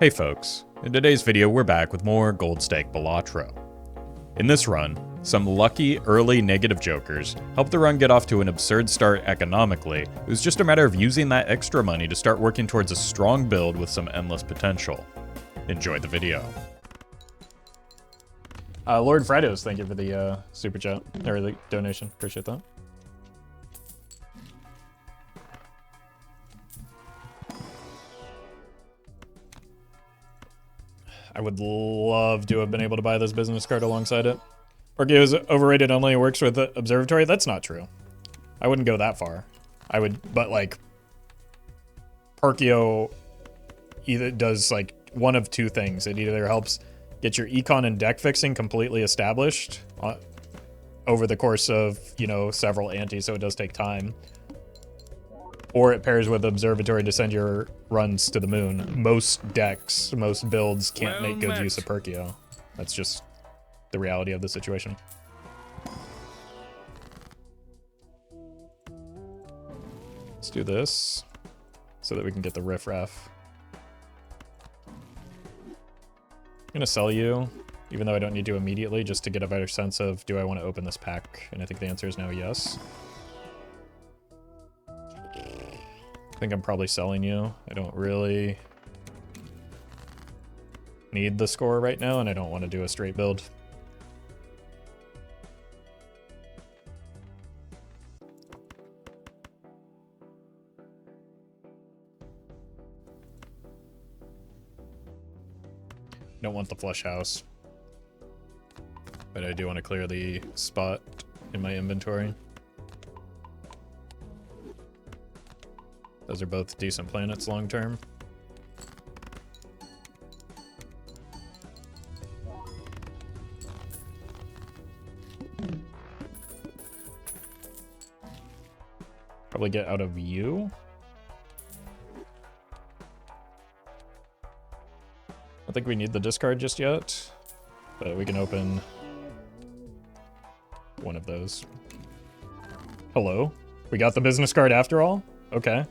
Hey folks, in today's video we're back with more Gold Stake Balatro. In this run, some lucky early negative jokers helped the run get off to an absurd start economically. It was just a matter of using that extra money to start working towards a strong build with some endless potential. Enjoy the video. Lord Fridos, thank you for the super chat, or the donation, appreciate that. I would love to have been able to buy this business card alongside it. Perkio is overrated, only works with the observatory. That's not true. I wouldn't go that far. I would, but like, Perkio either does like one of two things. It either helps get your econ and deck fixing completely established over the course of, you know, several antes, so it does take time. Or it pairs with observatory to send your runs to the moon. Most decks, most builds can't make good use of Perkio. That's just the reality of the situation. Let's do this so that we can get the riffraff. I'm gonna sell you, even though I don't need to immediately, just to get a better sense of, do I want to open this pack? And I think the answer is now yes. I think I'm probably selling you. I don't really need the score right now, and I don't want to do a straight build. Don't want the flush house, but I do want to clear the spot in my inventory. Those are both decent planets long term. Probably get out of you. I don't think we need the discard just yet, but we can open one of those. Hello? We got the business card after all? Okay.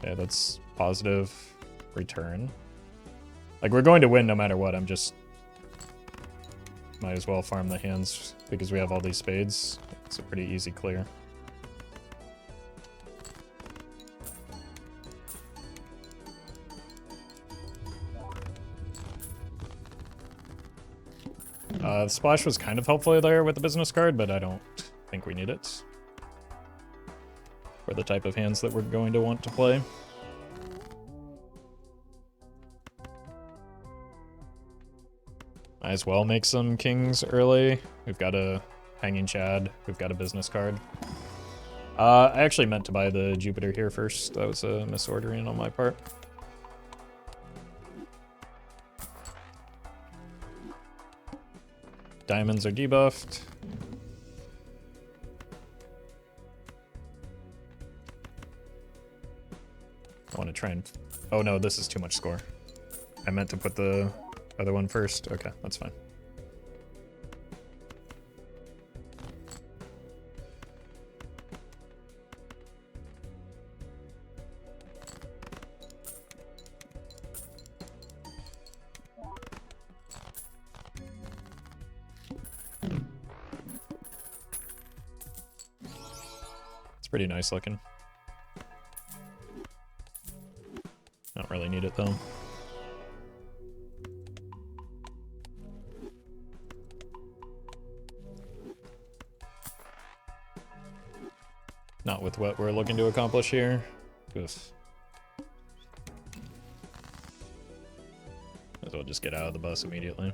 Okay, that's positive return. Like, we're going to win no matter what. I'm just... might as well farm the hands because we have all these spades. It's a pretty easy clear. The splash was kind of helpful there with the business card, but I don't think we need it for the type of hands that we're going to want to play. Might as well make some kings early. We've got a hanging chad. We've got a business card. I actually meant to buy the Jupiter here first. That was a misordering on my part. Diamonds are debuffed. I want to try and... oh no, this is too much score. I meant to put the other one first. Okay, that's fine. It's pretty nice looking. Don't really need it though. Not with what we're looking to accomplish here. Oof. Might as well just get out of the bus immediately.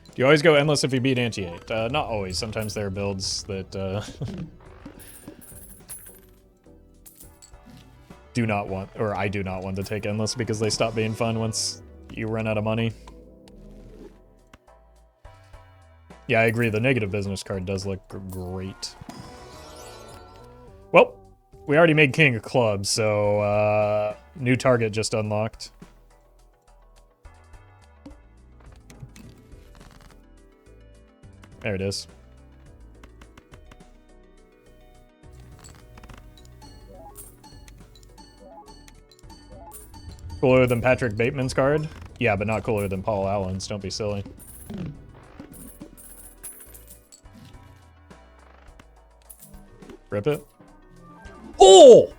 Do you always go endless if you beat ante-8? Not always. Sometimes there are builds that do not want, or I do not want to take endless because they stop being fun once you run out of money. Yeah, I agree. The negative business card does look great. Well, we already made king of clubs, so new target just unlocked. There it is. Cooler than Patrick Bateman's card? Yeah, but not cooler than Paul Allen's. Don't be silly. Rip it. Oh!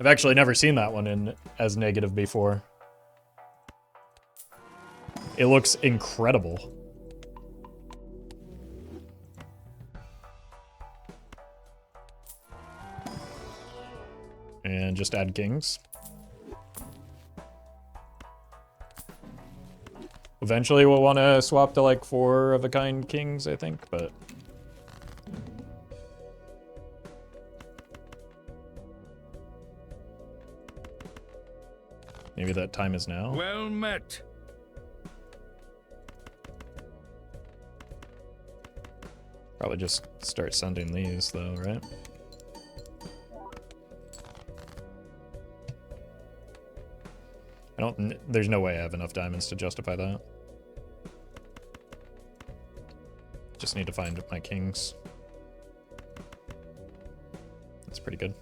I've actually never seen that one in as negative before. It looks incredible. And just add kings. Eventually we'll want to swap to like 4 of a kind kings, I think, but... maybe that time is now. Well met. Probably just start sending these though, right? There's no way I have enough diamonds to justify that. Just need to find my kings. That's pretty good.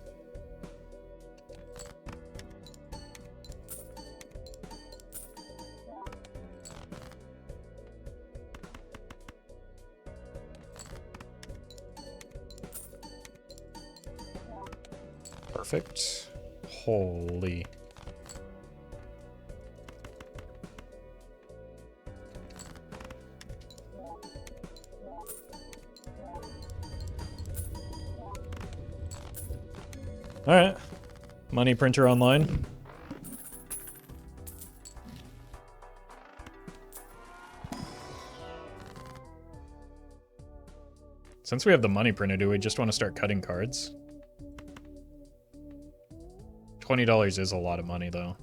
Perfect. Holy. All right, money printer online. Since we have the money printer, do we just want to start cutting cards? $20 is a lot of money, though.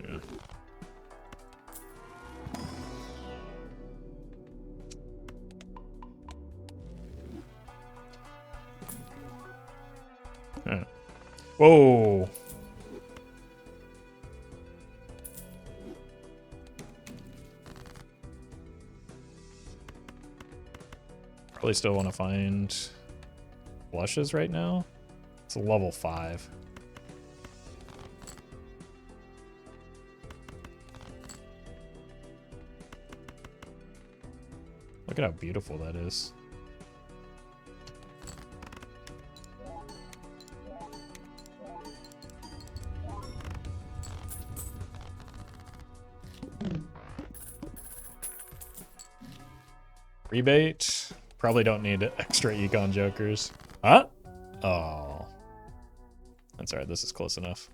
Yeah. Right. Whoa. Probably still want to find flushes right now. It's a level 5. Look at how beautiful that is. Rebate. Probably don't need extra econ jokers. Huh? Oh. That's alright, this is close enough.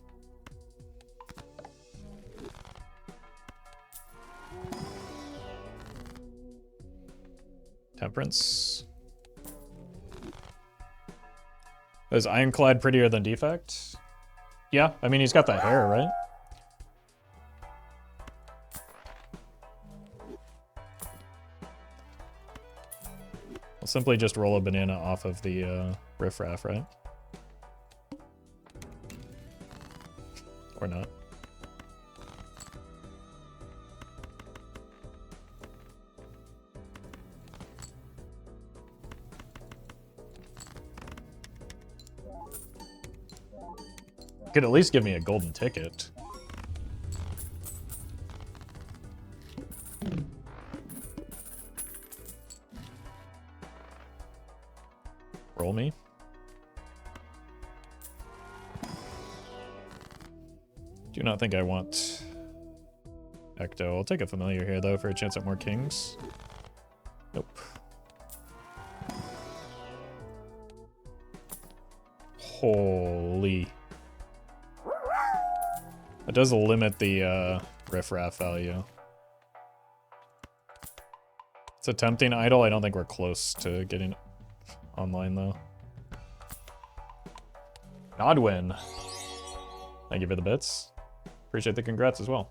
Temperance. Is Ironclad prettier than Defect? Yeah, I mean, he's got that hair, right? I'll simply just roll a banana off of the riffraff, right? Or not. Could at least give me a golden ticket. Roll me. Do not think I want Ecto. I'll take a familiar here though for a chance at more kings. Nope. Holy. That does limit the riffraff value. It's a tempting idol. I don't think we're close to getting online though. Nodwin. Thank you for the bits. Appreciate the congrats as well.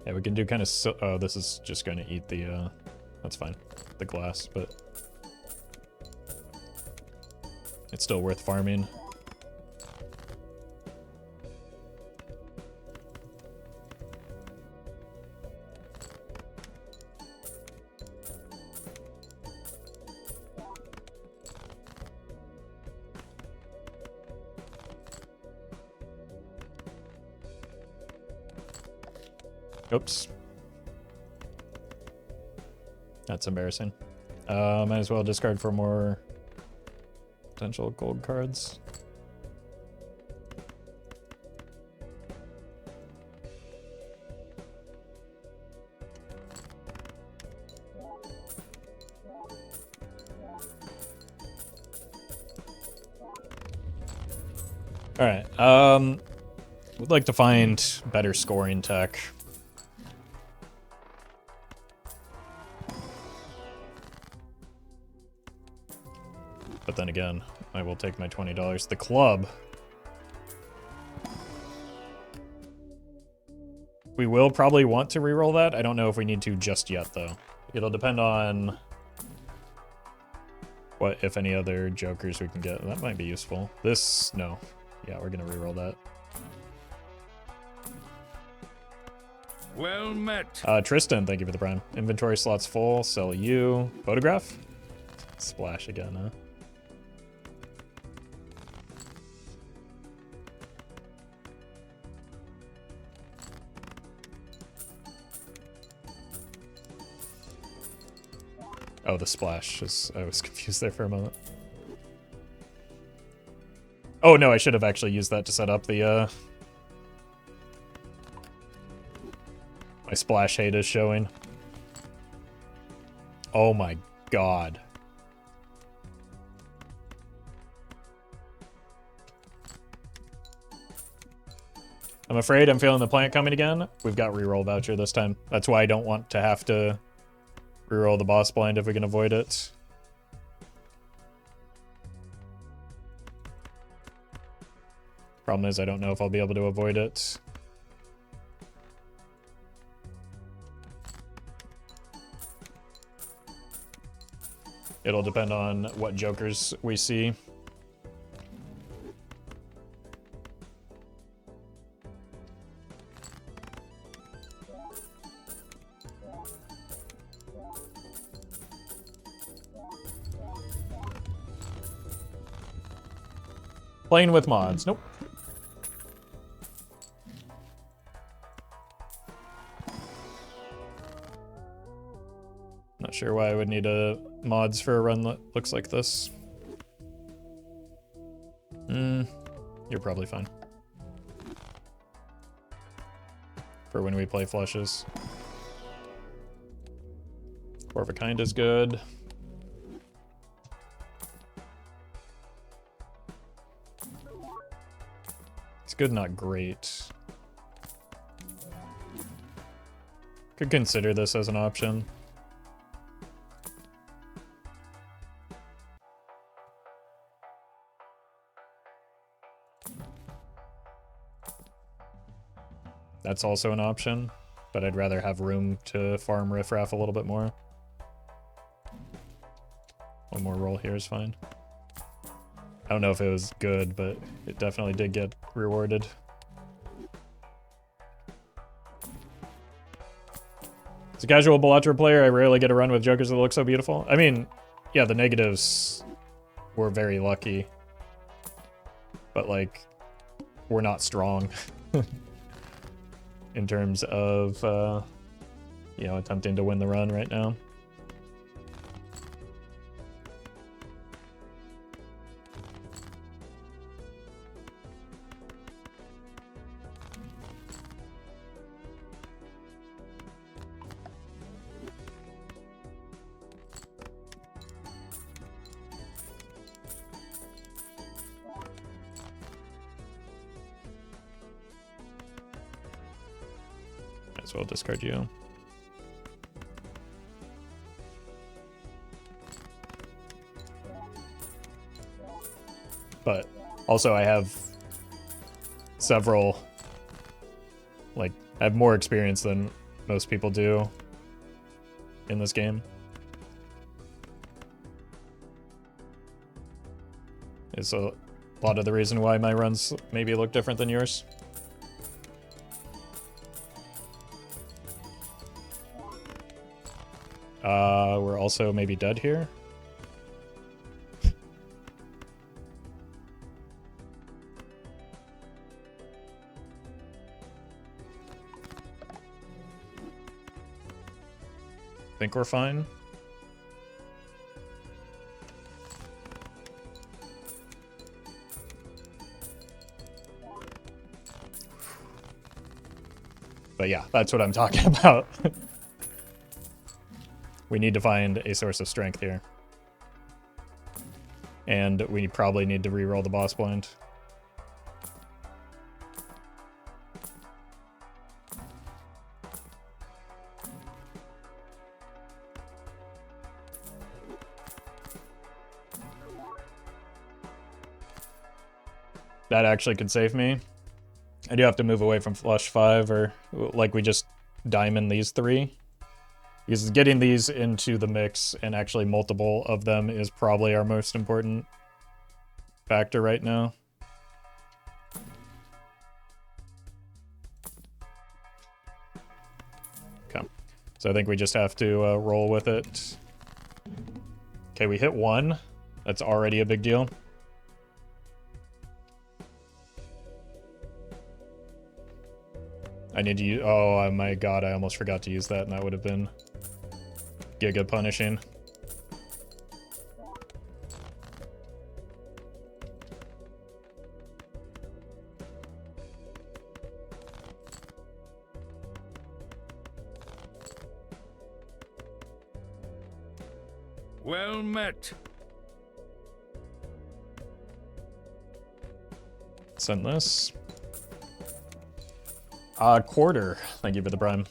Yeah, we can do kind of. Oh, this is just going to eat the. That's fine, the glass, but it's still worth farming. Oops. That's embarrassing. Might as well discard for more potential gold cards. All right. Would like to find better scoring tech. But then again, I will take my $20. The club. We will probably want to reroll that. I don't know if we need to just yet, though. It'll depend on what, if any, other jokers we can get. That might be useful. This, no. Yeah, we're going to reroll that. Well met. Tristan, thank you for the prime. Inventory slots full. Sell you. Photograph? Splash again, huh? Oh, the splash. I was confused there for a moment. Oh, no, I should have actually used that to set up the, my splash hate is showing. Oh my god. I'm afraid I'm feeling the plant coming again. We've got reroll voucher this time. That's why I don't want to have to reroll the boss blind if we can avoid it. Problem is I don't know if I'll be able to avoid it. It'll depend on what jokers we see. Playing with mods. Nope. Not sure why I would need mods for a run that looks like this. You're probably fine. For when we play flushes. Four of a kind is good. It's good, not great. Could consider this as an option. That's also an option, but I'd rather have room to farm riffraff a little bit more. One more roll here is fine. I don't know if it was good, but it definitely did get rewarded. As a casual Balatro player, I rarely get a run with jokers that look so beautiful. I mean, yeah, the negatives were very lucky, but like, we're not strong in terms of, you know, attempting to win the run right now. Might as well discard you. But also I have several, like, I have more experience than most people do in this game. It's a lot of the reason why my runs maybe look different than yours. We're also maybe dead here. Think we're fine. But yeah, that's what I'm talking about. We need to find a source of strength here. And we probably need to reroll the boss blind. That actually could save me. I do have to move away from flush 5, or like we just diamond these 3. Because getting these into the mix and actually multiple of them is probably our most important factor right now. Okay. So I think we just have to roll with it. Okay, we hit 1. That's already a big deal. I need to use... Oh my god, I almost forgot to use that, and that would have been giga punishing. Well met. Send this. Quarter. Thank you for the prime.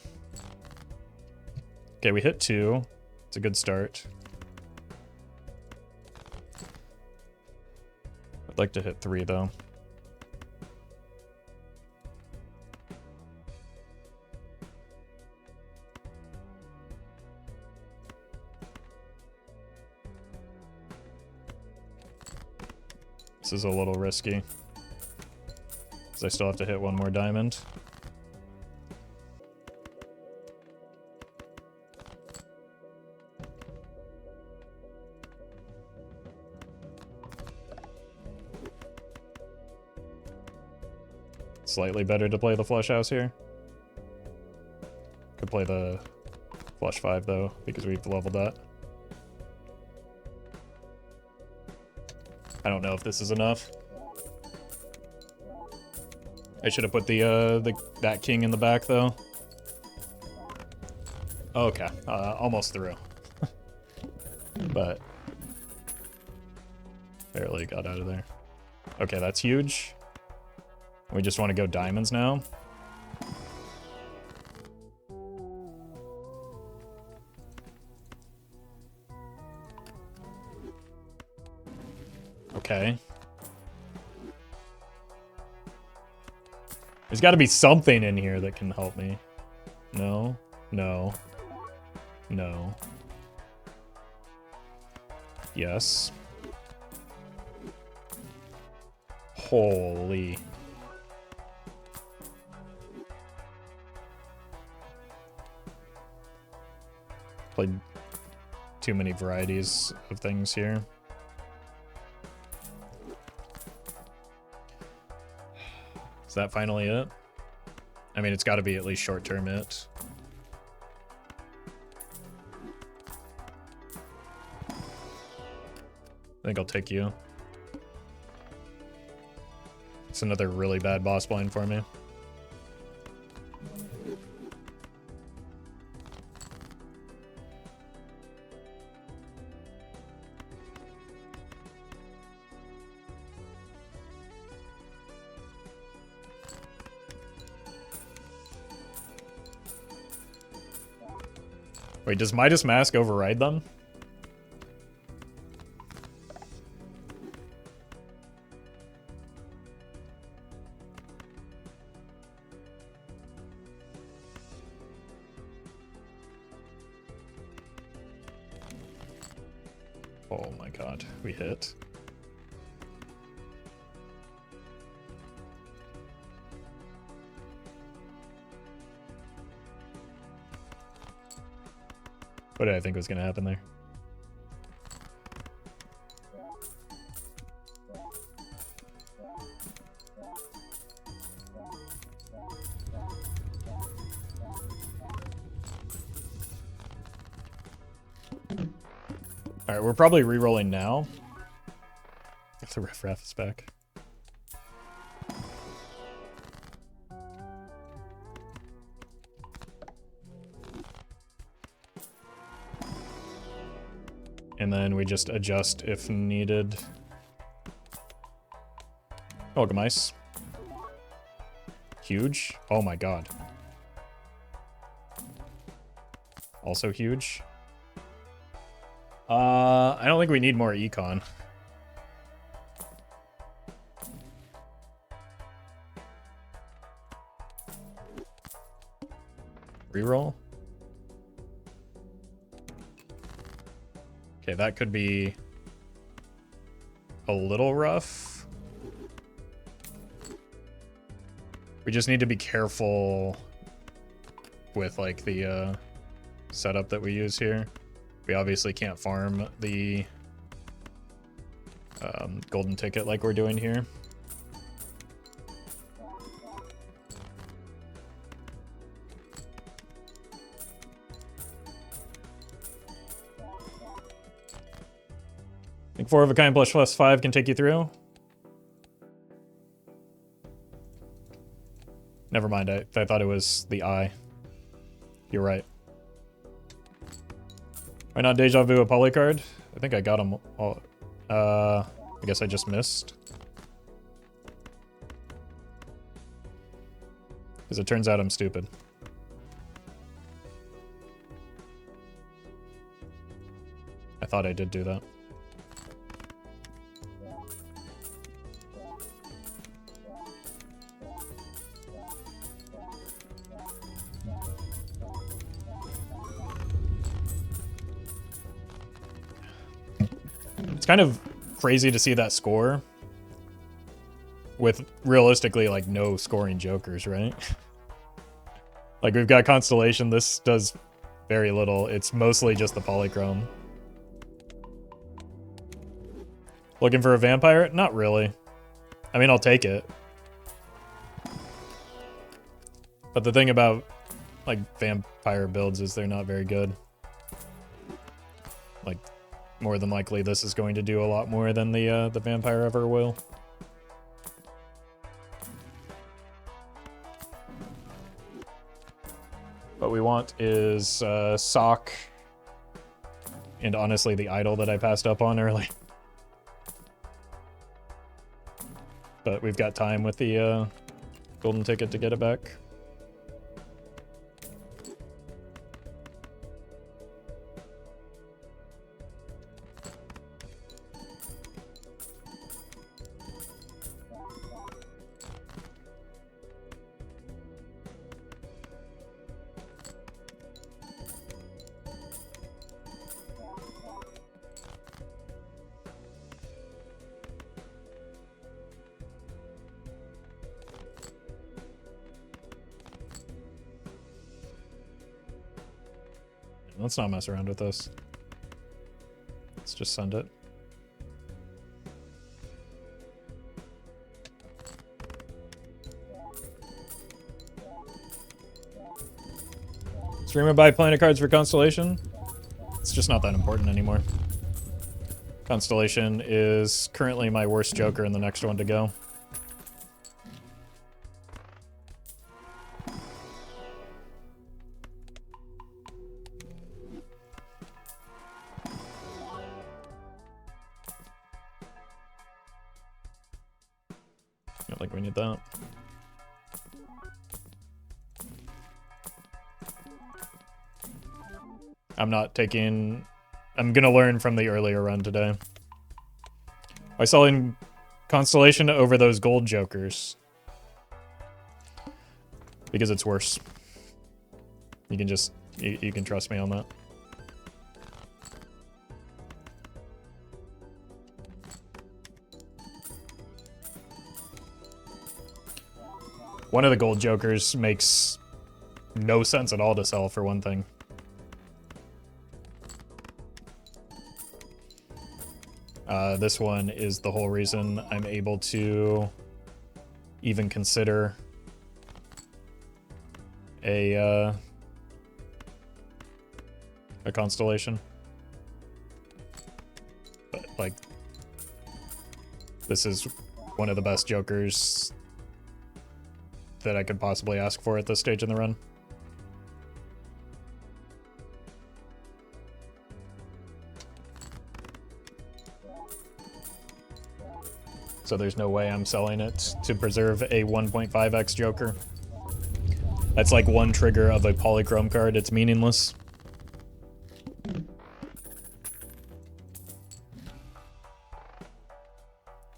Okay, we hit 2. It's a good start. I'd like to hit 3, though. This is a little risky, because I still have to hit 1 more diamond. Slightly better to play the flush house here. Could play the flush 5 though, because we've leveled that. I don't know if this is enough. I should have put that king in the back though. Okay, almost through. But barely got out of there. Okay, that's huge. We just want to go diamonds now. Okay. There's got to be something in here that can help me. No, no, no. Yes. Holy. Played too many varieties of things here. Is that finally it? I mean, it's got to be at least short-term it. I think I'll take you. It's another really bad boss blind for me. Wait, does Midas Mask override them? my god, we hit. What did I think was going to happen there? Alright, we're probably re-rolling now. If the riffraff is back. And then we just adjust if needed. Welcome, ice. Huge. Oh my god. Also huge. I don't think we need more econ. Reroll. Okay, that could be a little rough. We just need to be careful with like the setup that we use here. We obviously can't farm the golden ticket like we're doing here. I think 4 of a kind plus 5 can take you through. Never mind, I thought it was the eye. You're right. Why not Deja Vu a poly card? I think I got them all. I guess I just missed. Because it turns out I'm stupid. I thought I did do that. It's kind of crazy to see that score with realistically like no scoring jokers, right? Like we've got Constellation, this does very little. It's mostly just the polychrome. Looking for a vampire? Not really. I mean, I'll take it. But the thing about like vampire builds is they're not very good. Like more than likely this is going to do a lot more than the vampire ever will. What we want is Sock and honestly the idol that I passed up on early. But we've got time with the golden ticket to get it back. Let's not mess around with this. Let's just send it. Stream and buy planet cards for Constellation? It's just not that important anymore. Constellation is currently my worst joker and the next one to go. I don't think we need that. I'm not taking... I'm gonna learn from the earlier run today. By selling Constellation over those gold jokers. Because it's worse. You can just... You can trust me on that. One of the gold jokers makes no sense at all to sell, for one thing. This one is the whole reason I'm able to even consider a constellation. But, like, this is one of the best jokers that I could possibly ask for at this stage in the run. So there's no way I'm selling it to preserve a 1.5x joker. That's like one trigger of a polychrome card. It's meaningless. In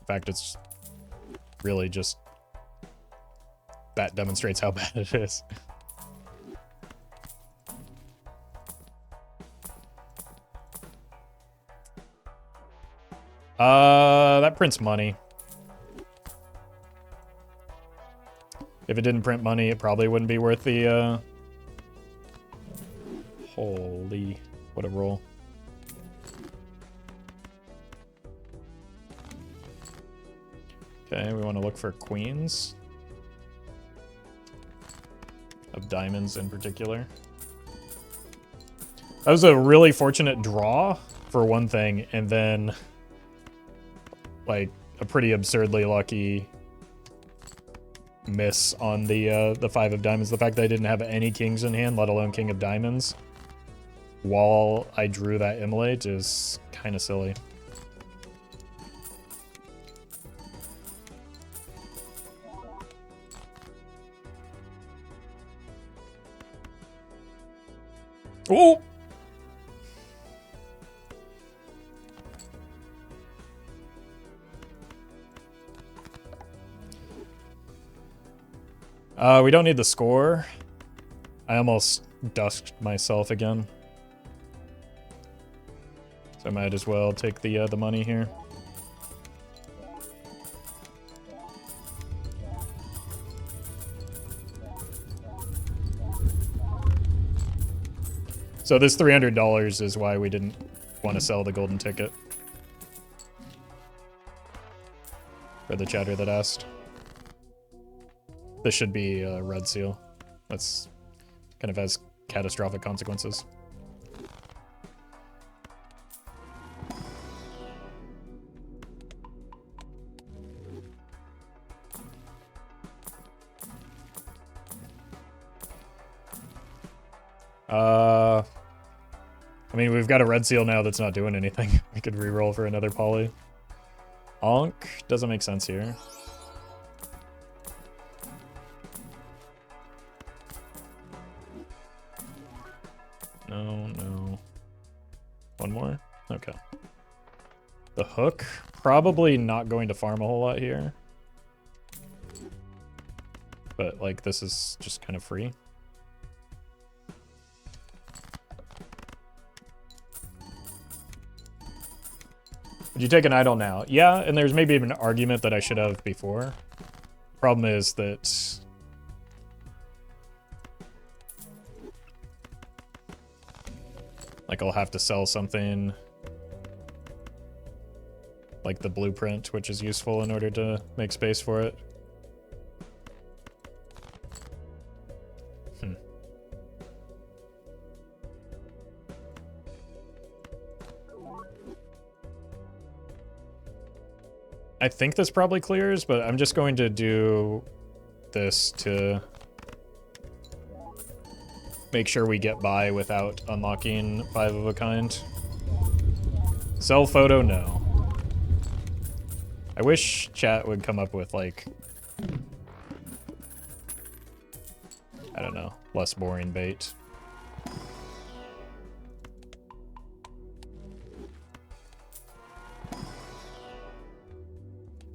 fact, it's really just... that demonstrates how bad it is. That prints money. If it didn't print money, it probably wouldn't be worth the, Holy... what a roll. Okay, we want to look for queens. Of diamonds in particular. That was a really fortunate draw, for one thing, and then... like, a pretty absurdly lucky... miss on the 5 of diamonds. The fact that I didn't have any kings in hand, let alone king of diamonds, while I drew that immolate is kind of silly. Oh! We don't need the score. I almost dusked myself again. So I might as well take the money here. So this $300 is why we didn't want to sell the golden ticket. For the chatter that asked. This should be a red seal. That's kind of has catastrophic consequences. I mean, we've got a red seal now that's not doing anything. We could reroll for another poly. Onk doesn't make sense here. No. One more? Okay. The hook, probably not going to farm a whole lot here. But, like, this is just kind of free. Would you take an idol now? Yeah, and there's maybe even an argument that I should have before. Problem is that... like, I'll have to sell something like the blueprint, which is useful in order to make space for it. I think this probably clears, but I'm just going to do this to make sure we get by without unlocking 5 of a kind. Sell photo, no. I wish chat would come up with, like, I don't know, less boring bait.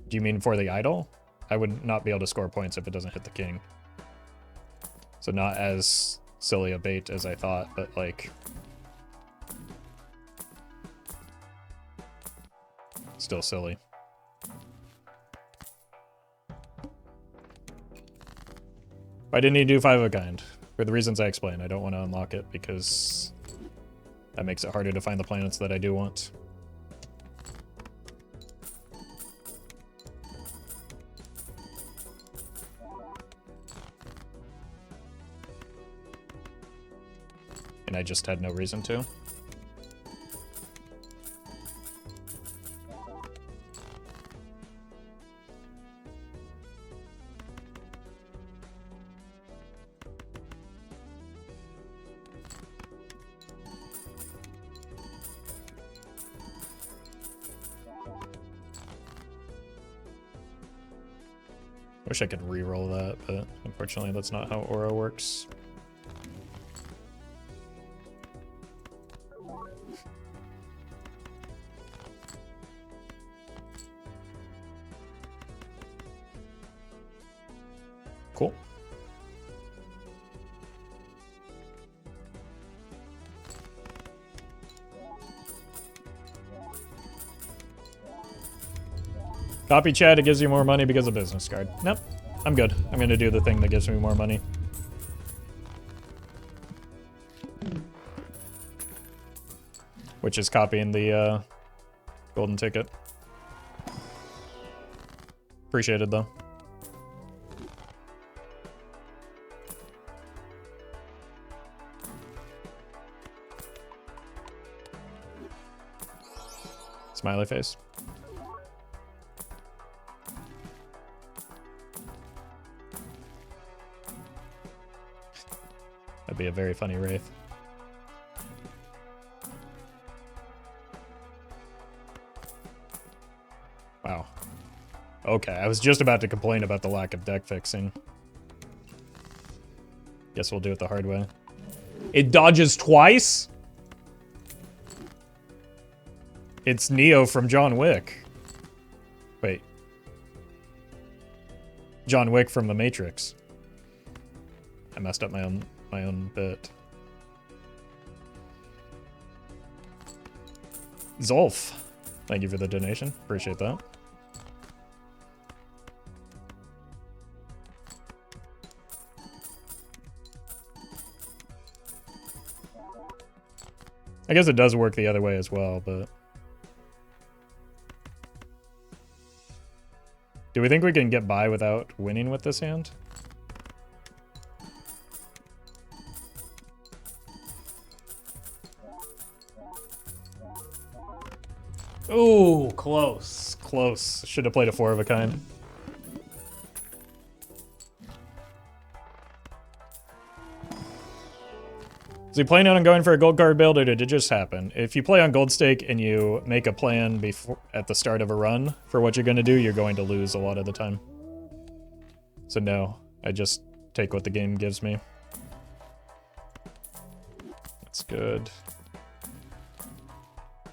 Do you mean for the idol? I would not be able to score points if it doesn't hit the king. So not as silly a bait as I thought, but like... still silly. Why didn't he do 5 of a kind? For the reasons I explained. I don't want to unlock it because that makes it harder to find the planets that I do want. And I just had no reason to. Wish I could re-roll that, but unfortunately that's not how Aura works. Cool. Copy chat, it gives you more money because of business card. Nope, I'm good. I'm gonna do the thing that gives me more money. Which is copying the golden ticket. Appreciated though. Smiley face. That'd be a very funny wraith. Wow. Okay, I was just about to complain about the lack of deck fixing. Guess we'll do it the hard way. It dodges twice? It's Neo from John Wick. Wait. John Wick from The Matrix. I messed up my own bit. Zolf. Thank you for the donation. Appreciate that. I guess it does work the other way as well, but... Do we think we can get by without winning with this hand? Ooh, close. Close. Should have played a 4 of a kind. So you planning on going for a gold card build, or did it just happen? If you play on Gold Stake and you make a plan before at the start of a run for what you're going to do, you're going to lose a lot of the time. So no, I just take what the game gives me. That's good.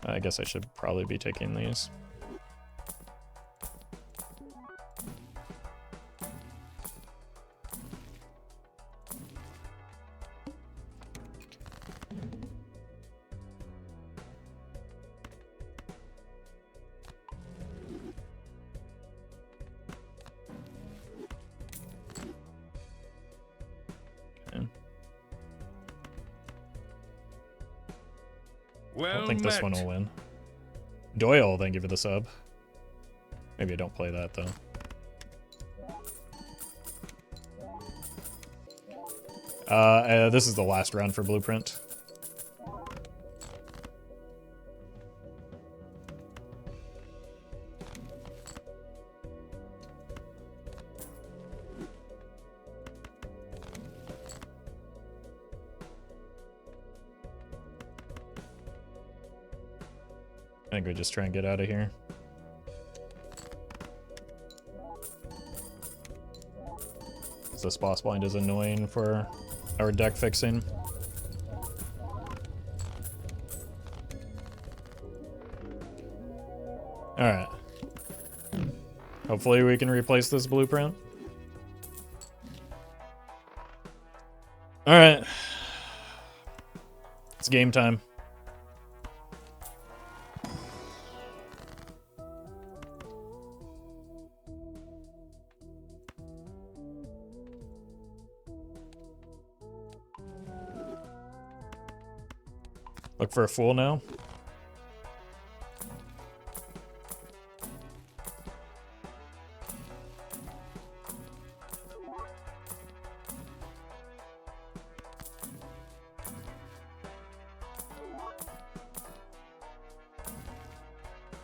I guess I should probably be taking these. I don't think this one will win. Doyle, thank you for the sub. Maybe I don't play that, though. This is the last round for Blueprint. I think we just try and get out of here. This boss blind is annoying for our deck fixing. Alright. Hopefully we can replace this blueprint. Alright. It's game time. Look for a fool now.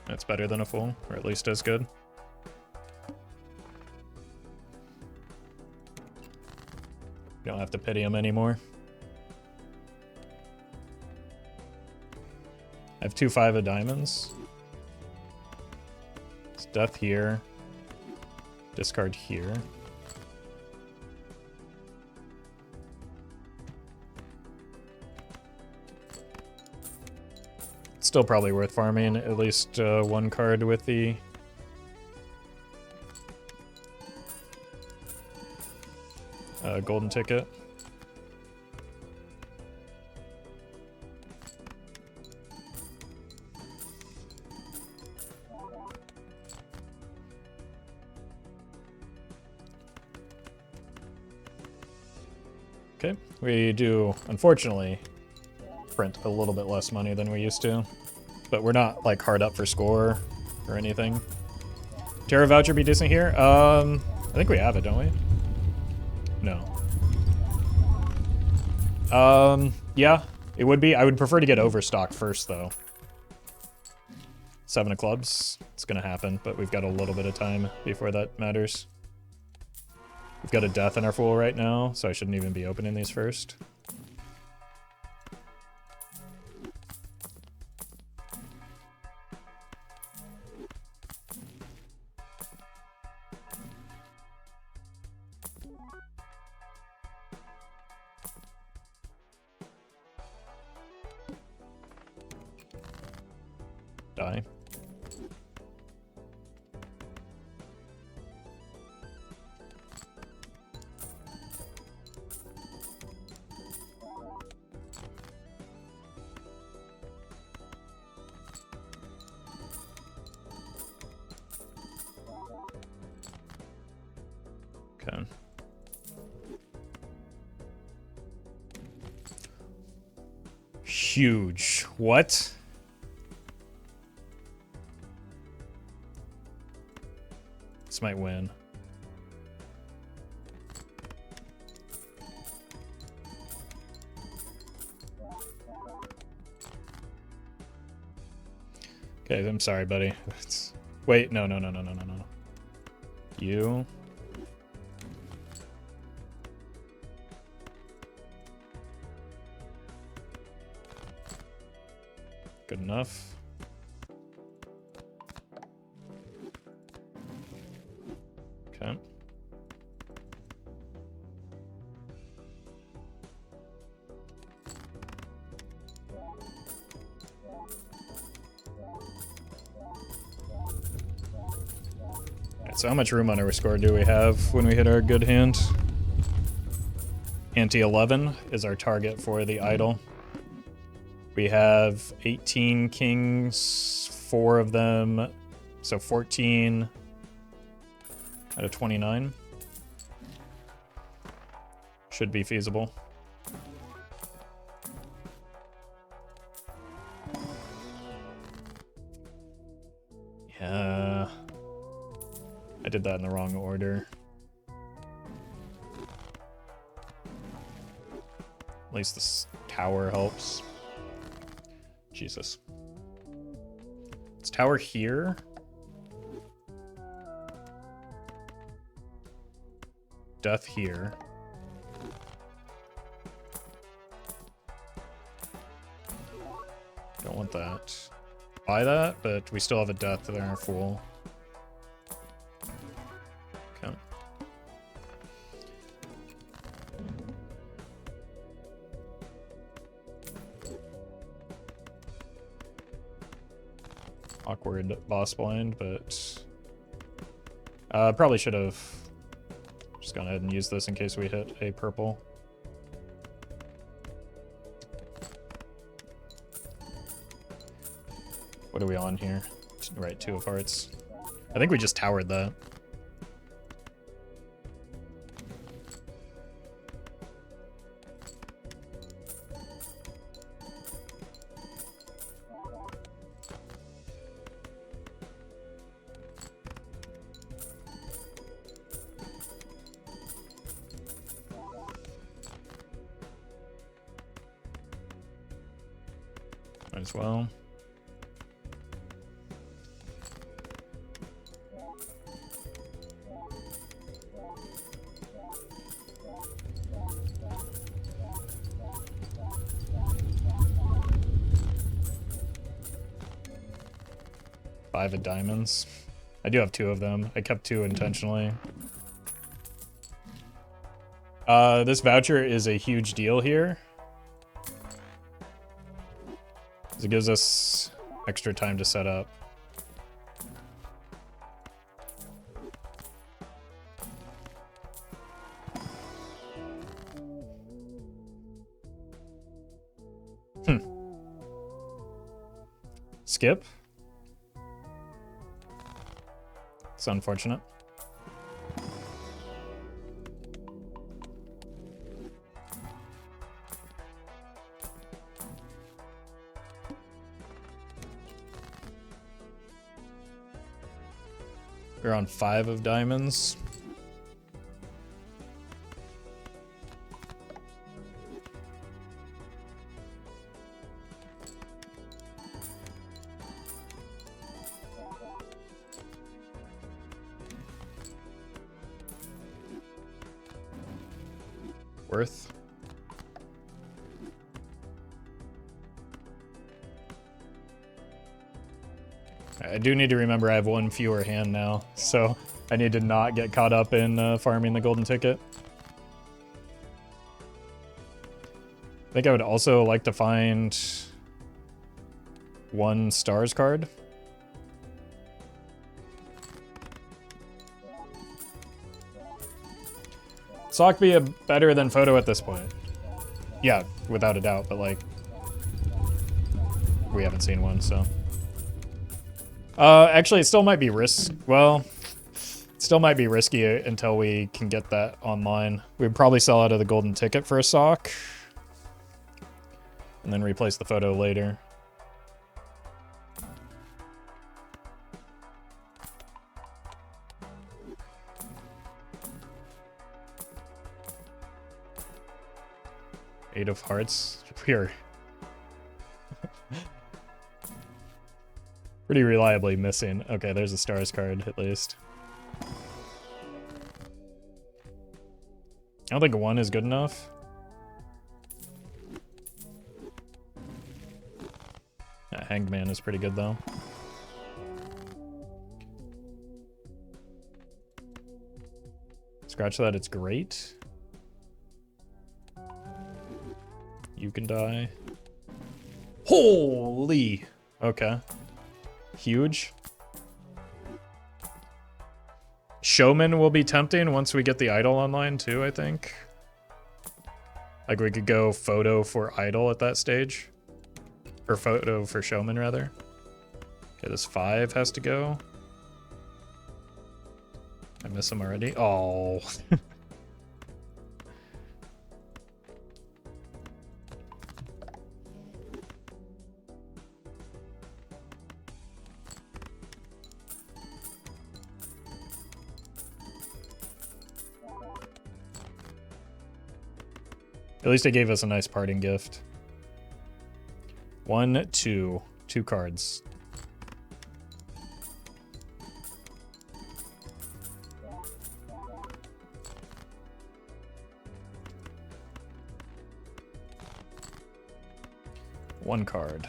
That's better than a fool, or at least as good. You don't have to pity him anymore. I have 2-5 of diamonds. It's death here. Discard here. Still probably worth farming at least one card with the golden ticket. Okay, we do, unfortunately, print a little bit less money than we used to, but we're not like hard up for score or anything. Terra voucher be decent here? I think we have it, don't we? No. Yeah, it would be. I would prefer to get overstocked first, though. 7 of clubs. It's gonna happen, but we've got a little bit of time before that matters. We've got a death in our fool right now, so I shouldn't even be opening these first. Die. Okay. Huge. What? This might win. Okay, I'm sorry, buddy. Wait, no. You. Good enough. Okay. Alright, so how much room on our score do we have when we hit our good hand? Ante 11 is our target for the idol. We have 18 kings, 4 of them, so 14 out of 29. Should be feasible. Yeah. I did that in the wrong order. At least this tower helps. Jesus. It's tower here. Death here. Don't want that. Buy that, but we still have a death there in our fool. Okay. Awkward boss blind, but probably should have just gone ahead and used this in case we hit a purple. What are we on here? Right, 2 of hearts. I think we just towered that. Might as well. Five of diamonds. I do have 2 of them. I kept 2 intentionally. This voucher is a huge deal here. It gives us extra time to set up. Skip? It's unfortunate. We're on 5 of diamonds. Worth. I do need to remember I have 1 fewer hand now, so I need to not get caught up in farming the golden ticket. I think I would also like to find 1 stars card. Sock be a better than photo at this point. Yeah, without a doubt, but like, we haven't seen one, so. Actually, it still might be well, it still might be risky until we can get that online. We'd probably sell out of the golden ticket for a sock, and then replace the photo later. Eight of hearts. We're pretty reliably missing. Okay, there's a stars card at least. I don't think 1 is good enough. Yeah, Hanged Man is pretty good though. Scratch that, it's great. You can die. Holy! Okay. Huge. Showman will be tempting once we get the idol online too, I think. Like we could go photo for idol at that stage. Or photo for showman, rather. Okay, this 5 has to go. I miss him already. Oh. At least it gave us a nice parting gift. 1, 2. 2 cards. One card.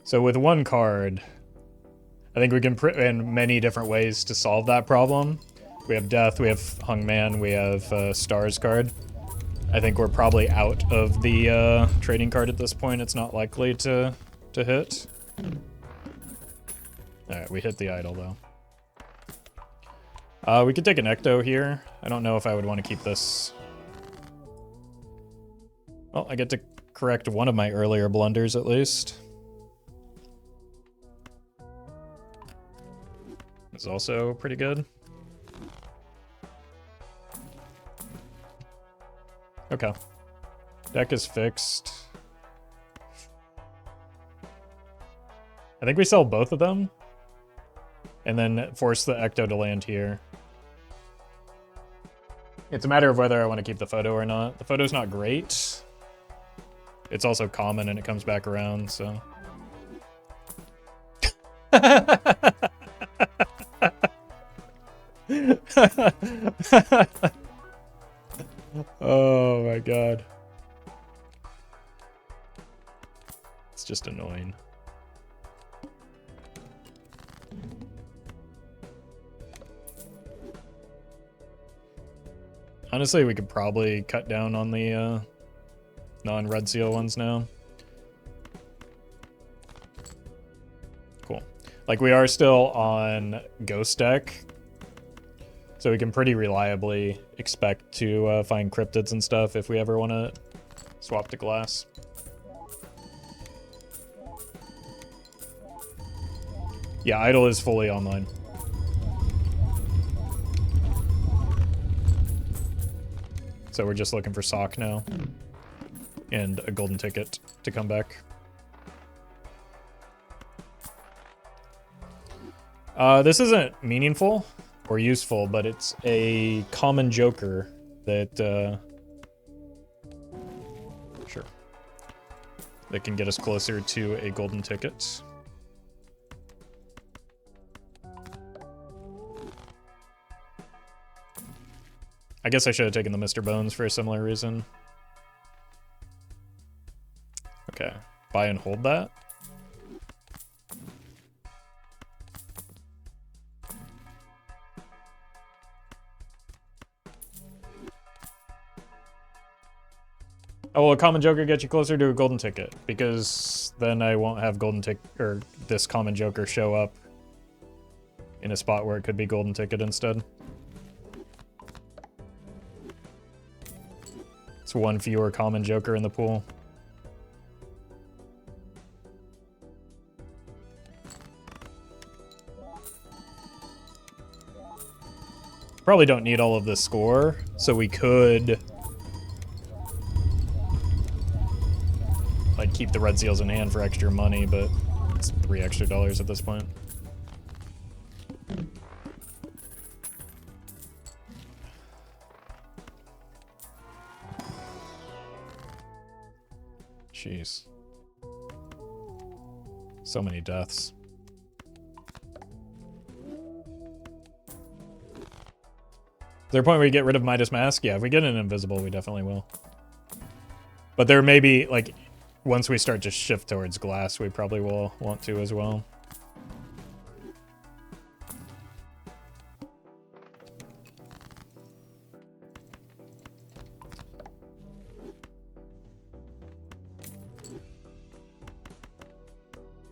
So with 1 card, I think we can put in many different ways to solve that problem. We have Death, we have Hung Man, we have Stars card. I think we're probably out of the trading card at this point. It's not likely to hit. Alright, we hit the idol though. We could take an Ecto here. I don't know if I would want to keep this. Well, I get to correct one of my earlier blunders at least. It's also pretty good. Okay. Deck is fixed. I think we sell both of them. And then force the Ecto to land here. It's a matter of whether I want to keep the photo or not. The photo's not great. It's also common and it comes back around, so. Oh my god. It's just annoying. Honestly, we could probably cut down on the non-red seal ones now. Cool. Like, we are still on Ghost deck, so we can pretty reliably expect to find cryptids and stuff if we ever want to swap to glass. Yeah, Idol is fully online. So we're just looking for sock now. And a golden ticket to come back. This isn't meaningful or useful, but it's a common joker that, sure, that can get us closer to a golden ticket. I guess I should have taken the Mr. Bones for a similar reason. Okay, buy and hold that. Oh, well, a common joker gets you closer to a golden ticket, because then I won't have golden ticket, or this common joker show up in a spot where it could be golden ticket instead. It's one fewer common joker in the pool. Probably don't need all of the score, so we could like keep the red seals in hand for extra money, but it's $3 extra at this point. Jeez. So many deaths. Is there a point where you get rid of Midas Mask? Yeah, if we get an invisible, we definitely will. But there may be, like, once we start to shift towards glass, we probably will want to as well.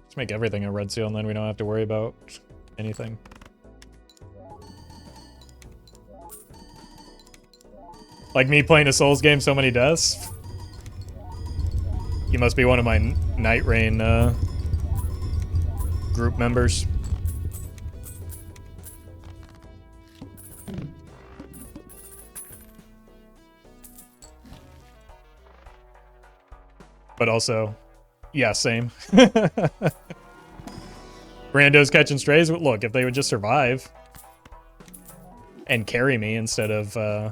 Let's make everything a red seal, and then we don't have to worry about anything. Like me playing a Souls game, so many deaths? You must be one of my Night Rain group members. But also, yeah, same. Randos catching strays. Look, if they would just survive and carry me instead of... Okay.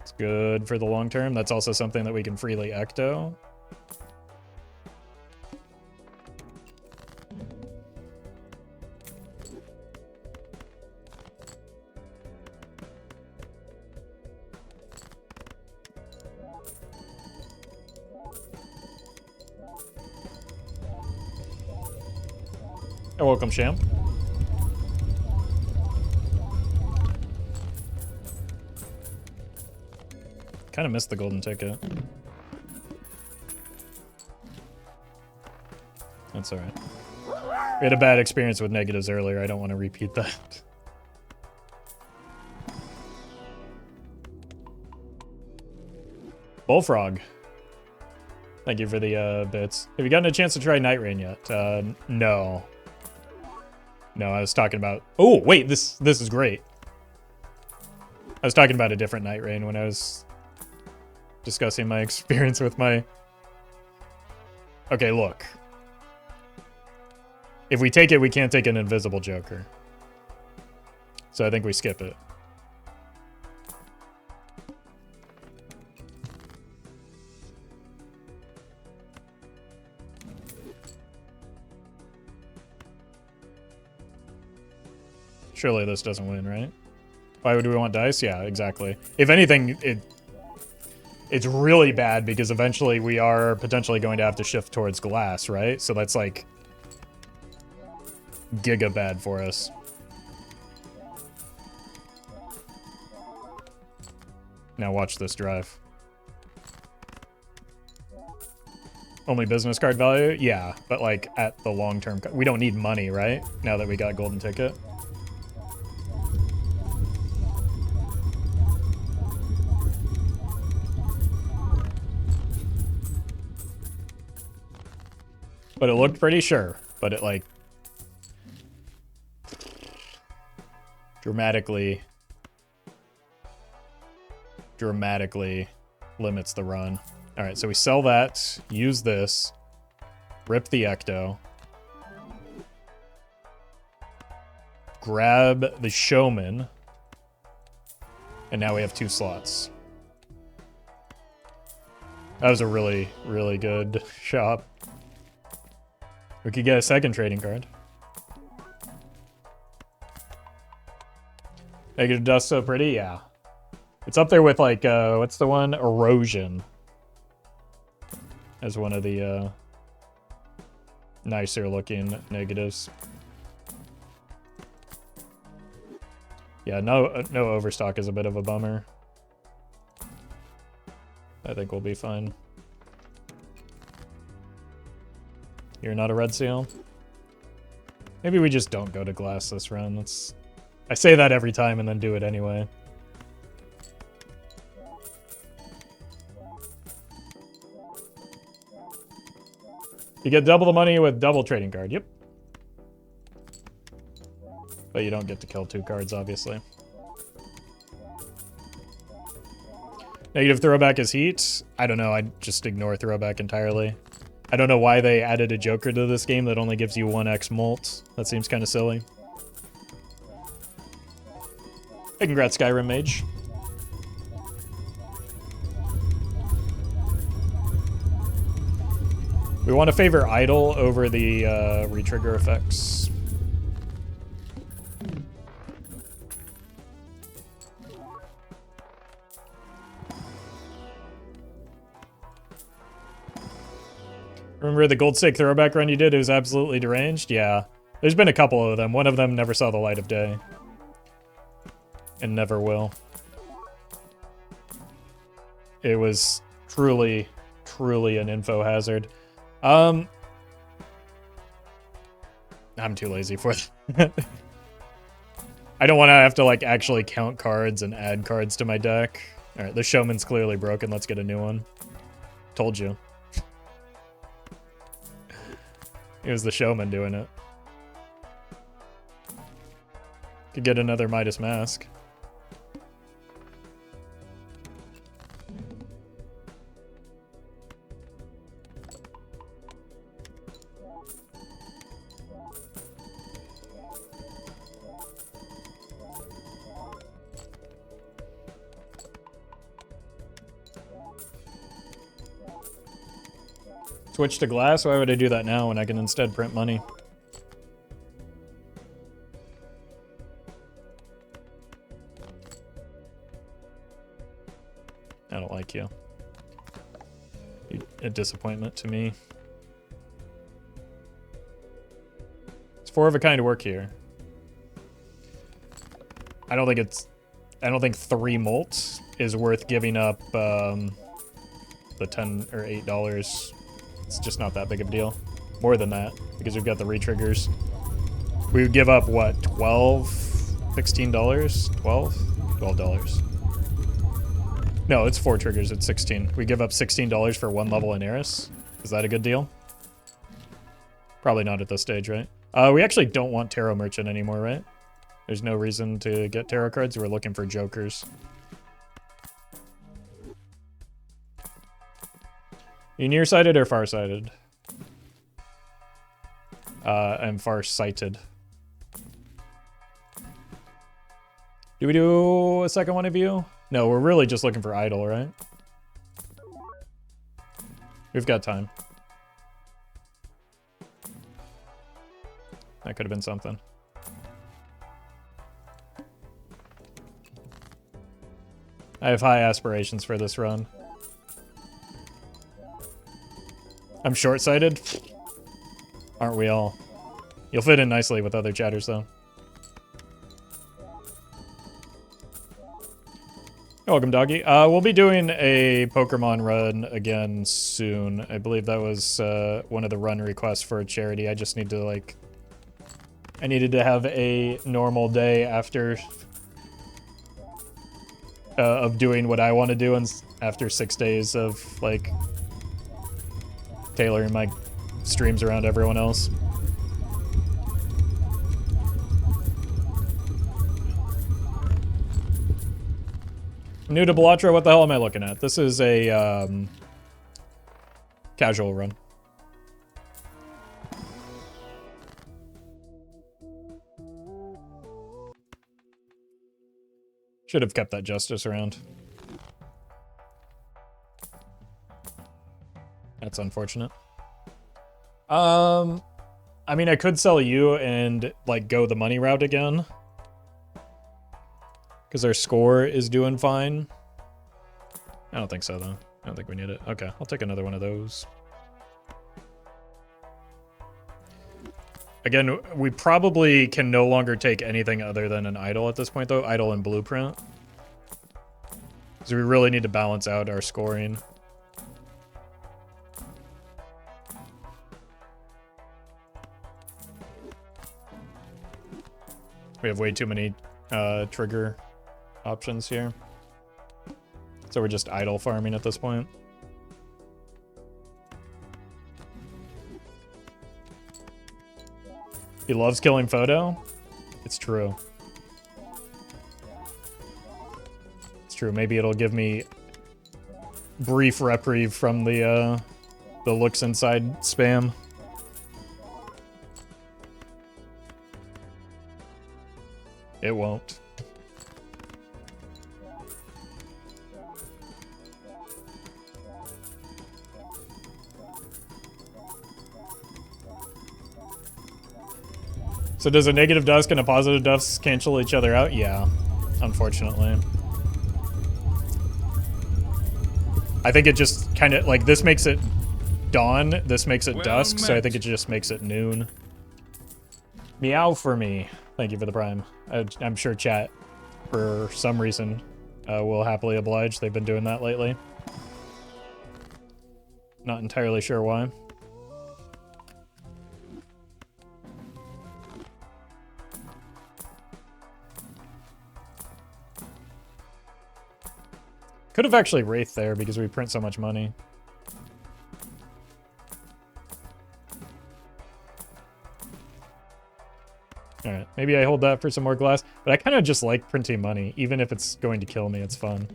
It's good for the long term. That's also something that we can freely ecto. Oh, welcome, Champ. Kind of missed the golden ticket. That's alright. We had a bad experience with negatives earlier. I don't want to repeat that. Bullfrog. Thank you for the bits. Have you gotten a chance to try Night Rain yet? No. No, I was talking about... Oh, wait, this is great. I was talking about a different Night Rain when I was discussing my experience with my... Okay, look. If we take it, we can't take an invisible joker. So I think we skip it. Surely this doesn't win, right? Why would we want dice? Yeah, exactly. If anything, it's really bad because eventually we are potentially going to have to shift towards glass, right? So that's like giga bad for us. Now watch this drive. Only business card value? Yeah, but like at the long term, we don't need money, right? Now that we got golden ticket. But it looked pretty sure, but it like dramatically limits the run. All right, so we sell that, use this, rip the ecto, grab the showman, and now we have 2 slots. That was a really, really good shop. We could get a second trading card. Negative dust so pretty? Yeah. It's up there with like, what's the one? Erosion. As one of the nicer looking negatives. Yeah, no overstock is a bit of a bummer. I think we'll be fine. You're not a red seal? Maybe we just don't go to glass this run. I say that every time and then do it anyway. You get double the money with double trading card. Yep. But you don't get to kill 2 cards, obviously. Negative throwback is heat. I don't know. I'd just ignore throwback entirely. I don't know why they added a Joker to this game that only gives you 1x molt. That seems kind of silly. Hey, congrats, Skyrim Mage. We want to favor idle over the retrigger effects. Remember the Gold Stake throwback run you did? It was absolutely deranged? Yeah. There's been a couple of them. One of them never saw the light of day. And never will. It was truly, truly an info hazard. I'm too lazy for that. I don't want to have to like actually count cards and add cards to my deck. All right, the showman's clearly broken. Let's get a new one. Told you. It was the showman doing it. Could get another Midas Mask. Switch to glass? Why would I do that now when I can instead print money? I don't like you. You're a disappointment to me. It's 4 of a kind work here. I don't think 3 molt is worth giving up the $10 or $8. It's just not that big of a deal. More than that, because we've got the retriggers. We would give up, what, $12? $16? $12? $12. No, it's 4 triggers, it's 16. We give up $16 for 1 level in Eris. Is that a good deal? Probably not at this stage, right? We actually don't want Tarot Merchant anymore, right? There's no reason to get tarot cards. We're looking for jokers. You nearsighted or farsighted? I'm farsighted. Do we do a second one of you? No, we're really just looking for idle, right? We've got time. That could have been something. I have high aspirations for this run. I'm short-sighted. Aren't we all? You'll fit in nicely with other chatters, though. Welcome, doggy. We'll be doing a Pokemon run again soon. I believe that was one of the run requests for a charity. I just need to, like... I needed to have a normal day after... of doing what I want to do, and after 6 days of, like... tailoring my streams around everyone else. New to Balatro, what the hell am I looking at? This is a casual run. Should have kept that justice around. That's unfortunate. I mean, I could sell you and, like, go the money route again. Because our score is doing fine. I don't think so, though. I don't think we need it. Okay, I'll take another one of those. Again, we probably can no longer take anything other than an idol at this point, though. Idol and blueprint. So we really need to balance out our scoring. We have way too many trigger options here. So we're just idle farming at this point. He loves killing photo. It's true. It's true. Maybe it'll give me brief reprieve from the looks inside spam. It won't. So does a negative dusk and a positive dusk cancel each other out? Yeah, unfortunately. I think it just kind of, like, this makes it dawn, this makes it dusk, so I think it just makes it noon. Meow for me. Thank you for the prime. I'm sure chat, for some reason, will happily oblige. They've been doing that lately. Not entirely sure why. Could have actually Wraith there because we print so much money. Alright, maybe I hold that for some more glass. But I kind of just like printing money. Even if it's going to kill me, it's fun.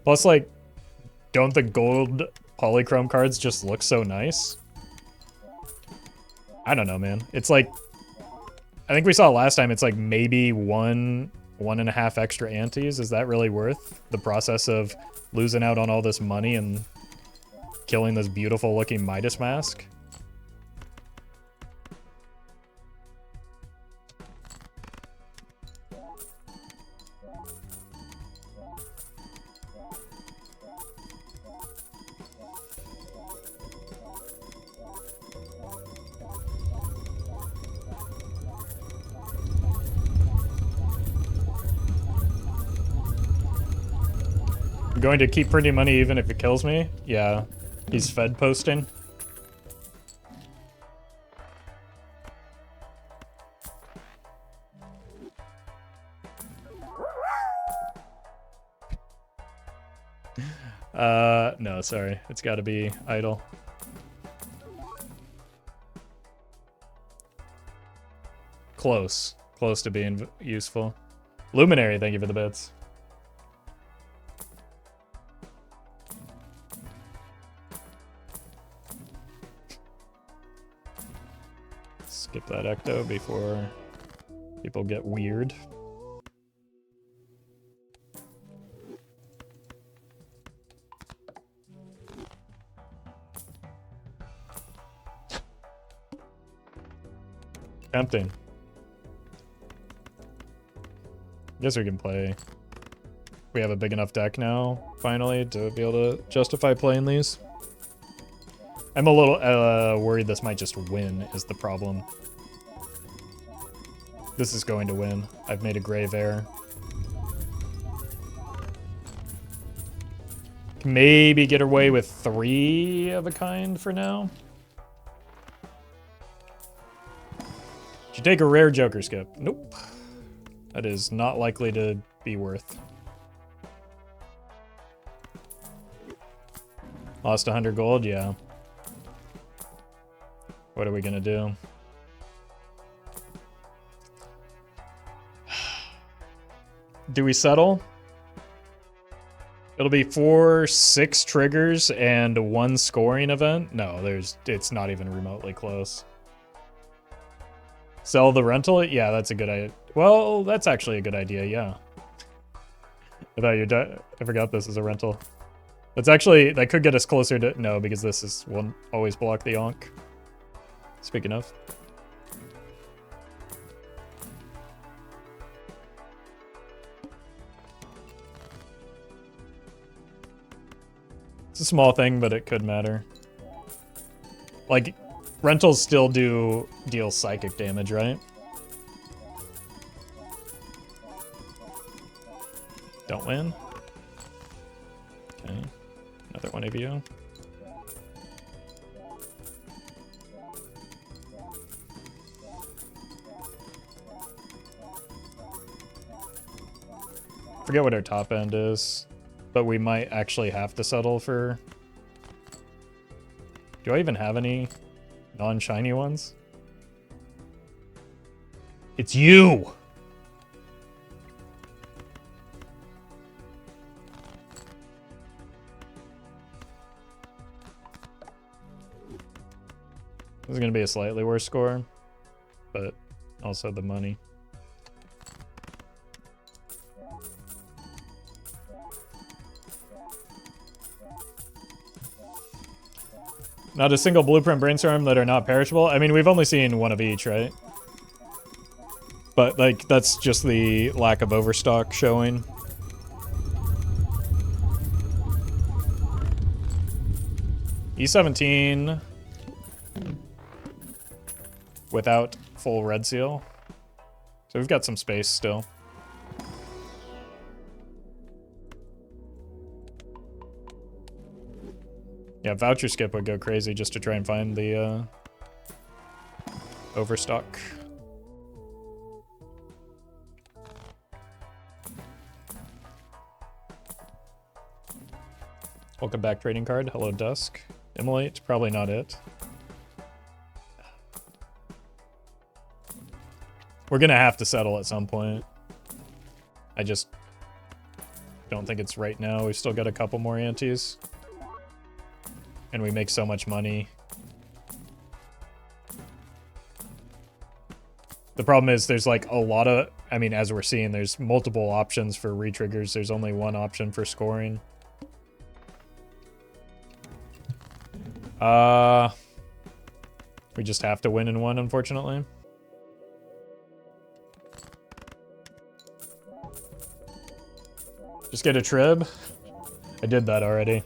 Plus, like, don't the gold polychrome cards just look so nice? I don't know, man. It's like... I think we saw last time, it's like maybe one and a half extra antes. Is that really worth the process of losing out on all this money and killing this beautiful looking Midas mask? I'm going to keep printing money even if it kills me? Yeah. He's fed posting. No, sorry. It's gotta be idle. Close. Close to being useful. Luminary, thank you for the bits. Skip that ecto before people get weird. Tempting. Guess we can play. We have a big enough deck now, finally, to be able to justify playing these. I'm a little worried this might just win, is the problem. This is going to win. I've made a grave error. Can maybe get away with 3 of a kind for now. Did you take a rare Joker skip? Nope. That is not likely to be worth. Lost 100 gold? Yeah. What are we gonna do? Do we settle? It'll be 6 triggers and 1 scoring event? No, it's not even remotely close. Sell the rental? Yeah, that's a good idea. Well, that's actually a good idea, yeah. I forgot this is a rental. That's actually, that could get us closer to, no, because this will always block the onk. Speaking of. It's a small thing, but it could matter. Like, rentals still deal psychic damage, right? Don't win. Okay. Another one of you. Forget what our top end is, but we might actually have to settle for... Do I even have any non-shiny ones? It's you! This is going to be a slightly worse score, but also the money. Not a single blueprint brainstorm that are not perishable. I mean, we've only seen one of each, right? But, like, that's just the lack of overstock showing. E17 without full red seal. So we've got some space still. Yeah, voucher skip would go crazy just to try and find the overstock. Welcome back, trading card. Hello, Dusk. Immolate, probably not it. We're gonna have to settle at some point. I just don't think it's right now. We've still got a couple more antes. And we make so much money. The problem is there's like a lot of, I mean, as we're seeing, there's multiple options for retriggers. There's only one option for scoring. We just have to win in one, unfortunately. Just get a trib. I did that already.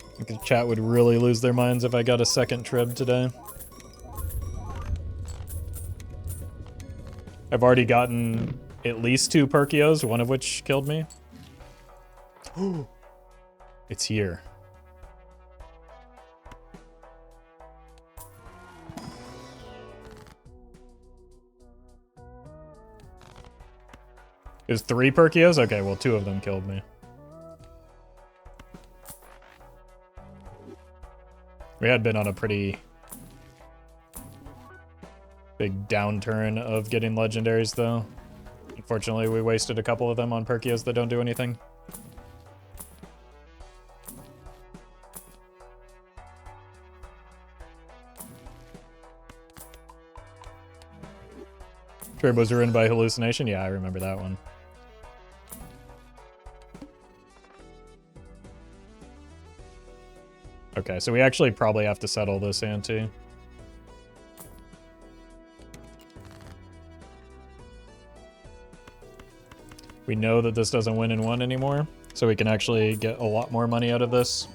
I think the chat would really lose their minds if I got a second trib today. I've already gotten at least 2 Perkios, one of which killed me. It's here. It was 3 Perkios? Okay, well 2 of them killed me. We had been on a pretty big downturn of getting legendaries, though. Unfortunately, we wasted a couple of them on Perkios that don't do anything. Turbo's ruined by hallucination? Yeah, I remember that one. Okay, so we actually probably have to settle this ante. We know that this doesn't win in one anymore, so we can actually get a lot more money out of this.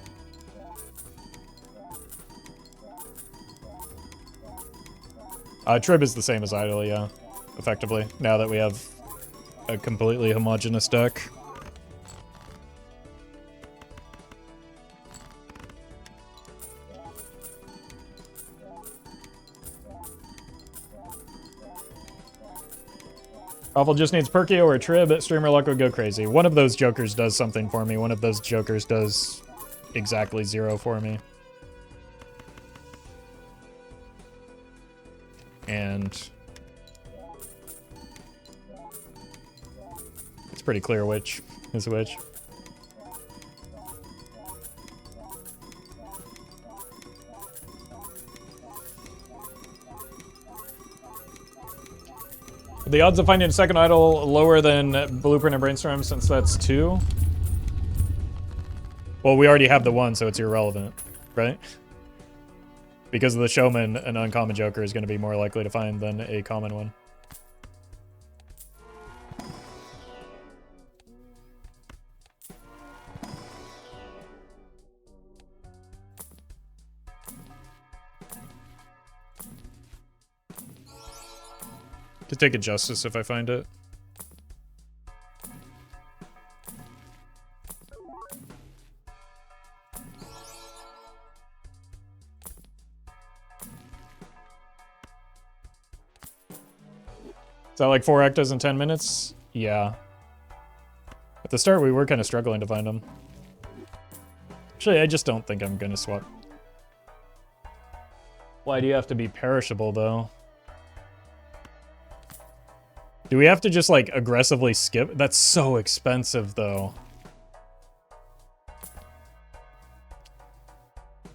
Trib is the same as idle, yeah, effectively, now that we have a completely homogeneous deck. Roffle just needs Perkio or Trib. Streamer luck would go crazy. One of those jokers does something for me. One of those jokers does exactly 0 for me. And it's pretty clear which is which. The odds of finding a second idol lower than Blueprint and Brainstorm, since that's 2. Well, we already have the 1, so it's irrelevant, right? Because of the showman, an uncommon joker is going to be more likely to find than a common one. Could take a justice if I find it. Is that like 4 ectos in 10 minutes? Yeah. At the start, we were kind of struggling to find them. Actually, I just don't think I'm going to swap. Why do you have to be perishable, though? Do we have to just, like, aggressively skip? That's so expensive, though.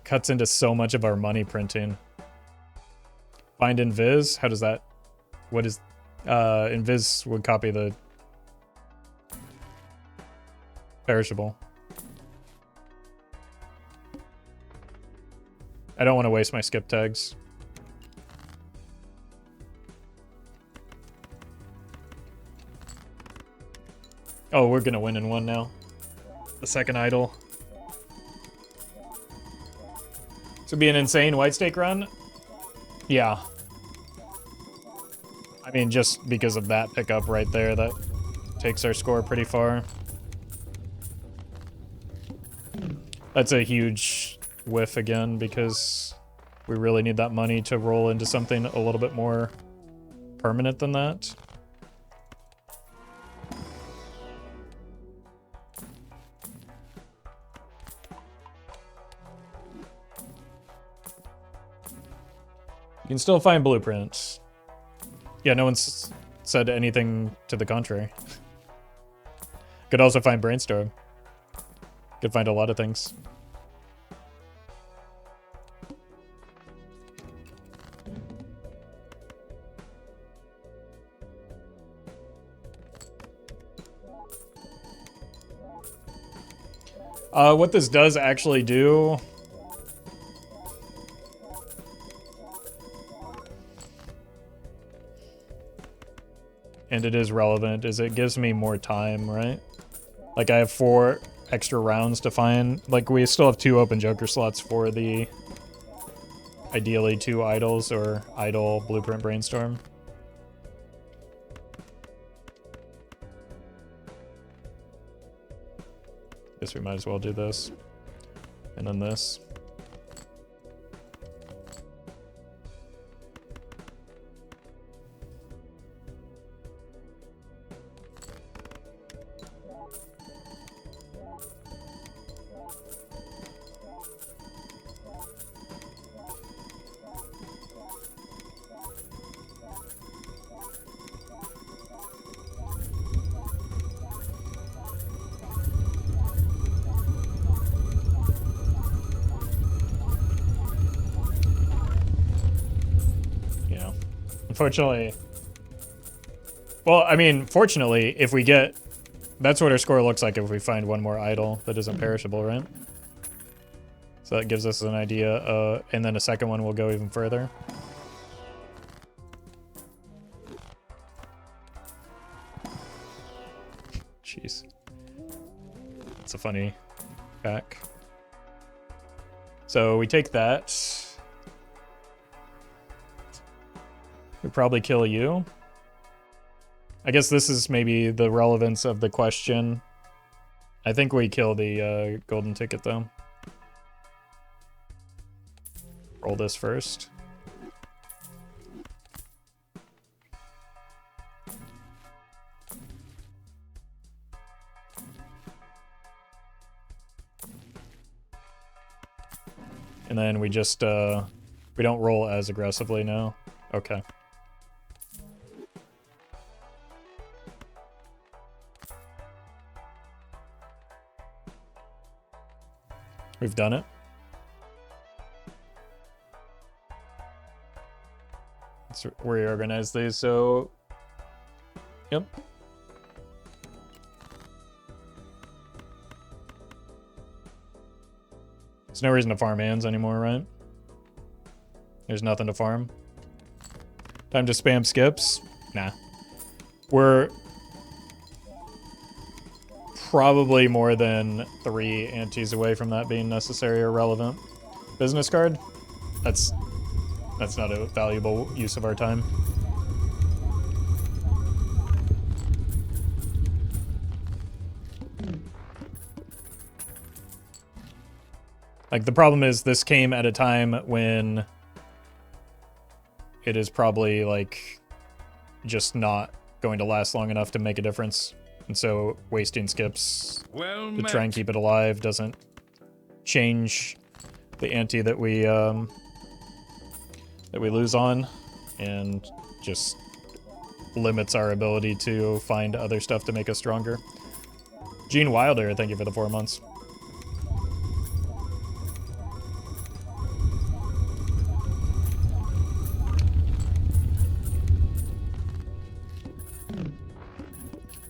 Cuts into so much of our money printing. Find Invis? How does that... What is... Invis would copy the... perishable. I don't want to waste my skip tags. Oh, we're gonna win in 1 now. The second idol. This would be an insane white stake run. Yeah. I mean, just because of that pickup right there, that takes our score pretty far. That's a huge whiff again, because we really need that money to roll into something a little bit more permanent than that. You can still find blueprints. Yeah, no one's said anything to the contrary. Could also find brainstorm. Could find a lot of things. What this does actually do... and it is relevant, is it gives me more time, right? Like, I have 4 extra rounds to find. Like, we still have 2 open joker slots for the... ideally 2 idols, or idol, blueprint, brainstorm. Guess we might as well do this. And then this. Unfortunately, well, I mean, fortunately, if we get, that's what our score looks like if we find 1 more idol that isn't perishable, right? So that gives us an idea, and then a second one will go even further. Jeez. That's a funny back. So we take that. We probably kill you. I guess this is maybe the relevance of the question. I think we kill the golden ticket though. Roll this first. And then we just, we don't roll as aggressively now. Okay. We've done it. Let's reorganize these, so... Yep. There's no reason to farm hands anymore, right? There's nothing to farm. Time to spam skips? Nah. We're probably more than 3 antes away from that being necessary or relevant. Business card? That's not a valuable use of our time. Like, the problem is this came at a time when it is probably, like, just not going to last long enough to make a difference. And so wasting skips to try and keep it alive doesn't change the ante that we lose on, and just limits our ability to find other stuff to make us stronger. Gene Wilder, thank you for the 4 months.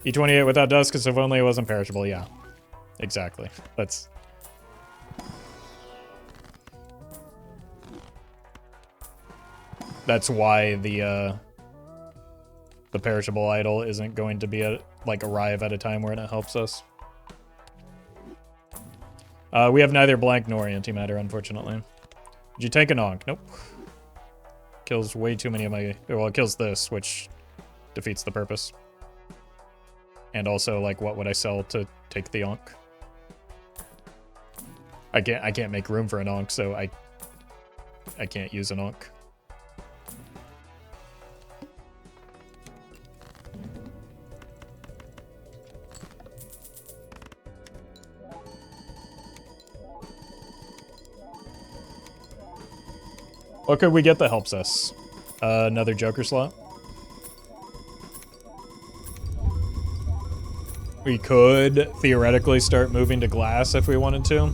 E28 without dust, because if only it wasn't perishable. Yeah, exactly. That's why the perishable idol isn't going to be arrive at a time where it helps us. We have neither blank nor antimatter, unfortunately. Did you take an onk? Nope. Kills way too many of my... Well, it kills this, which defeats the purpose. And also, like, what would I sell to take the onk? I can't make room for an onk, so I can't use an onk. What could we get that helps us? Another Joker slot. We could theoretically start moving to glass if we wanted to.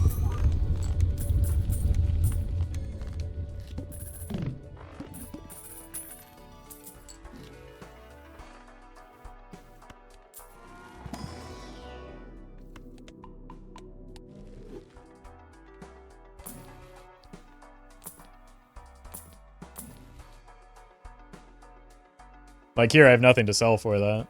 Like here, I have nothing to sell for that.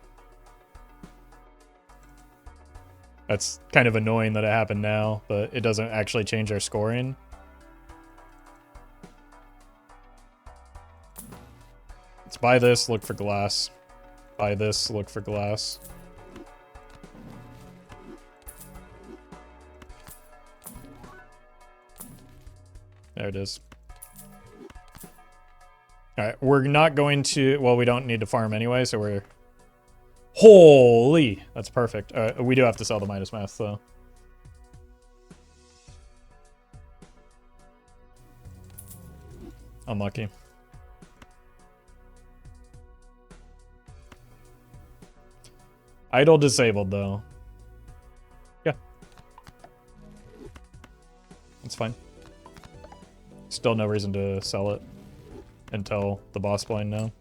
That's kind of annoying that it happened now, but it doesn't actually change our scoring. Let's buy this, look for glass. Buy this, look for glass. There it is. Alright, we're not going to... Well, we don't need to farm anyway, so we're... Holy! That's perfect. We do have to sell the Midas Mask, though. Unlucky. Idle disabled, though. Yeah. That's fine. Still no reason to sell it until the boss blind now.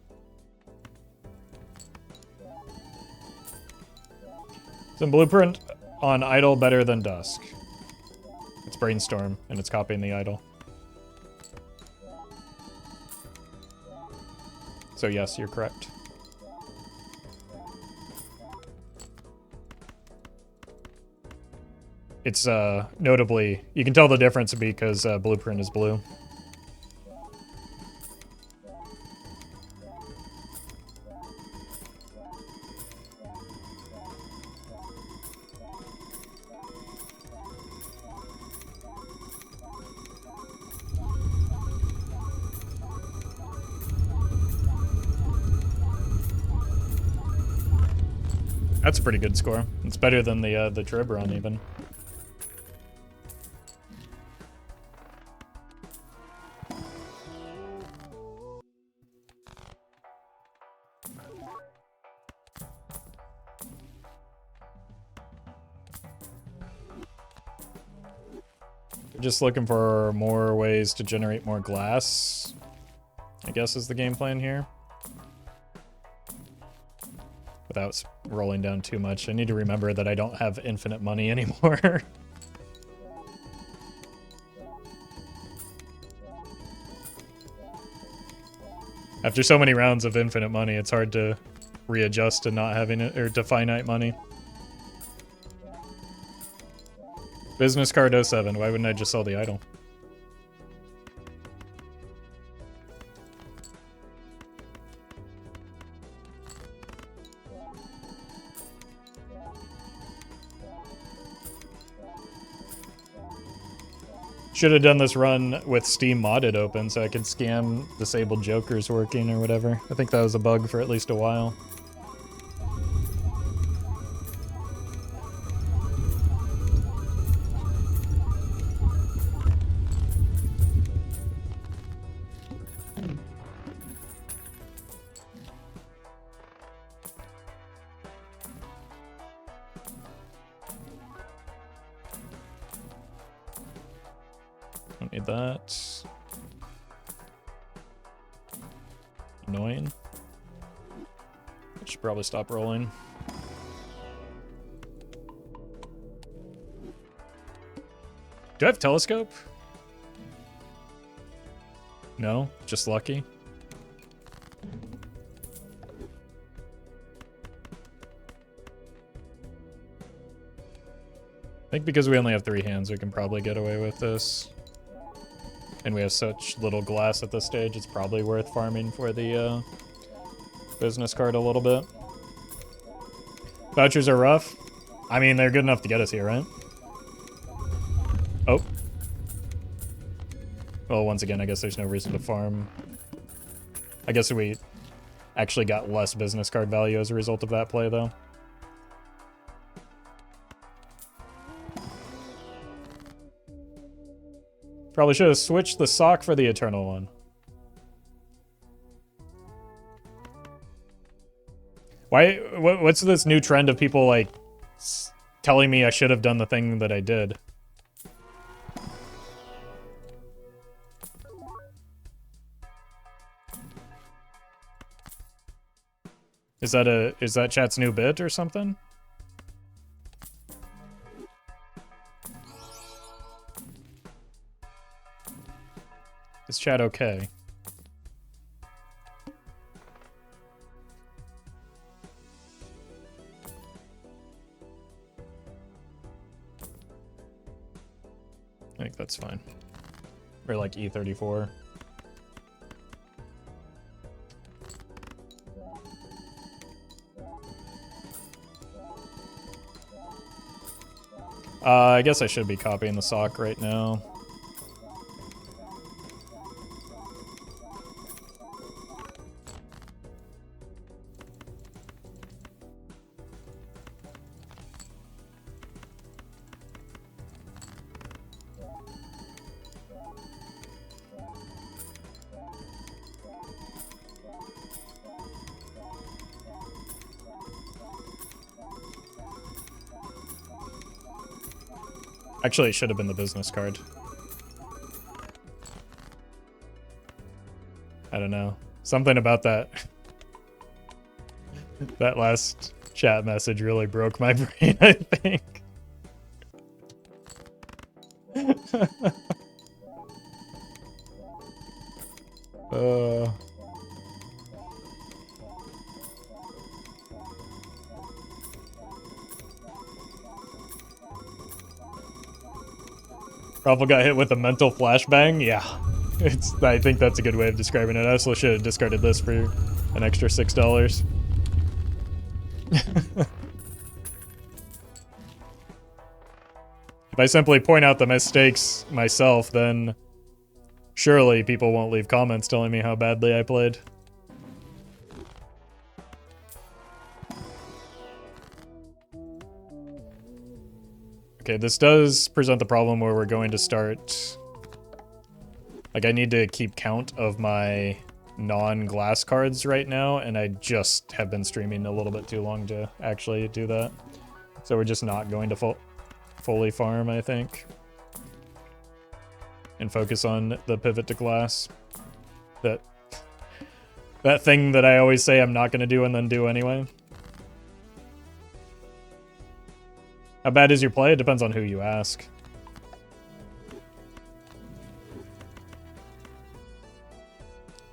Some blueprint on idle better than dusk. It's brainstorm, and it's copying the idol. So yes, you're correct. It's notably, you can tell the difference because blueprint is blue. That's a pretty good score. It's better than the Trib run even. Just looking for more ways to generate more glass, I guess is the game plan here. Without rolling down too much. I need to remember that I don't have infinite money anymore. After so many rounds of infinite money, it's hard to readjust to not having it, or to finite money. Business card 07, why wouldn't I just sell the idol? Should have done this run with Steam modded open so I could scam disabled jokers working or whatever. I think that was a bug for at least a while. Don't need that. Annoying. I should probably stop rolling. Do I have telescope? No, just lucky. I think because we only have 3 hands, we can probably get away with this. And we have such little glass at this stage, it's probably worth farming for the business card a little bit. Vouchers are rough. I mean, they're good enough to get us here, right? Oh. Well, once again, I guess there's no reason to farm. I guess we actually got less business card value as a result of that play, though. Probably should have switched the sock for the eternal one. Why? What's this new trend of people like telling me I should have done the thing that I did? Is that chat's new bit or something? Is chat okay? I think that's fine. Or like E34. I guess I should be copying the sock right now. Actually, it should have been the business card. I don't know. Something about that. That last chat message really broke my brain, I think. Roffle got hit with a mental flashbang. Yeah, I think that's a good way of describing it. I also should have discarded this for an extra $6. If I simply point out the mistakes myself, then surely people won't leave comments telling me how badly I played. Okay, this does present the problem where we're going to start... Like, I need to keep count of my non-glass cards right now, and I just have been streaming a little bit too long to actually do that. So we're just not going to fully farm, I think. And focus on the pivot to glass. That thing that I always say I'm not going to do and then do anyway. How bad is your play? It depends on who you ask.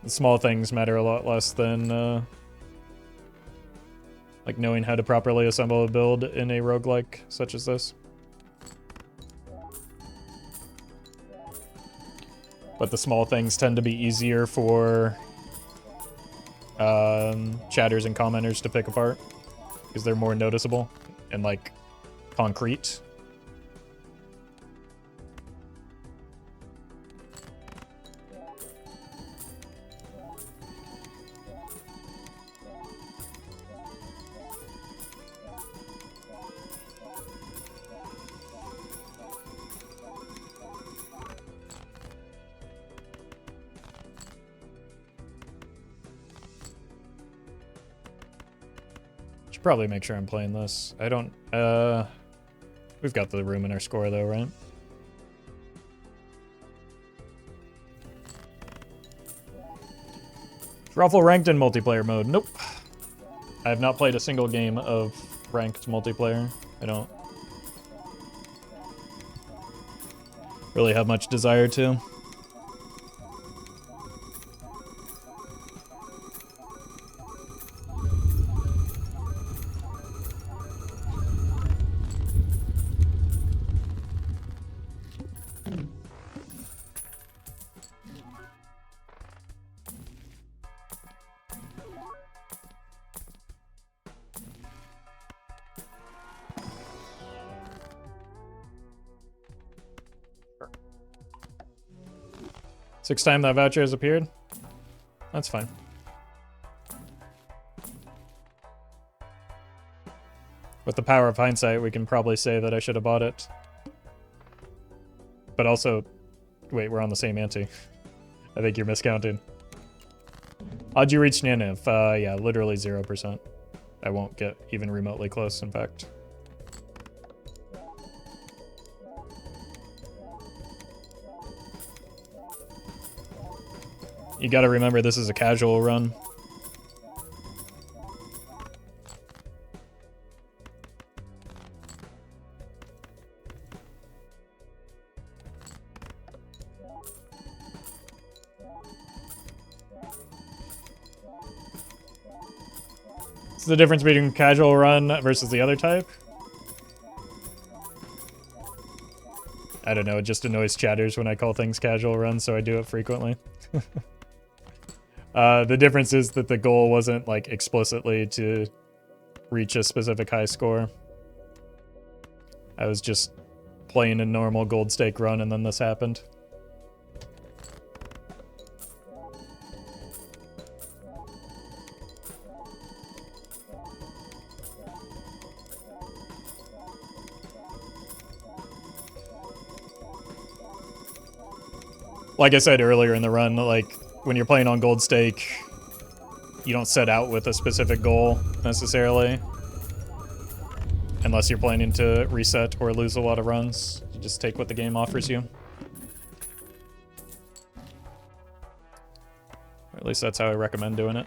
The small things matter a lot less than like knowing how to properly assemble a build in a roguelike such as this. But the small things tend to be easier for chatters and commenters to pick apart because they're more noticeable and like concrete. Should probably make sure I'm playing this. I don't, we've got the room in our score though, right? Roffle ranked in multiplayer mode. Nope. I have not played a single game of ranked multiplayer. I don't really have much desire to. Sixth time that voucher has appeared? That's fine. With the power of hindsight, we can probably say that I should have bought it. But also, wait, we're on the same ante. I think you're miscounting. How'd you reach Niniv? Yeah, literally 0%. I won't get even remotely close, in fact. You gotta remember this is a casual run. What's the difference between casual run versus the other type? I don't know, it just annoys chatters when I call things casual runs, so I do it frequently. The difference is that the goal wasn't like explicitly to reach a specific high score. I was just playing a normal gold stake run and then this happened. Like I said earlier in the run, like when you're playing on Gold Stake, you don't set out with a specific goal necessarily. Unless you're planning to reset or lose a lot of runs. You just take what the game offers you. Or at least that's how I recommend doing it.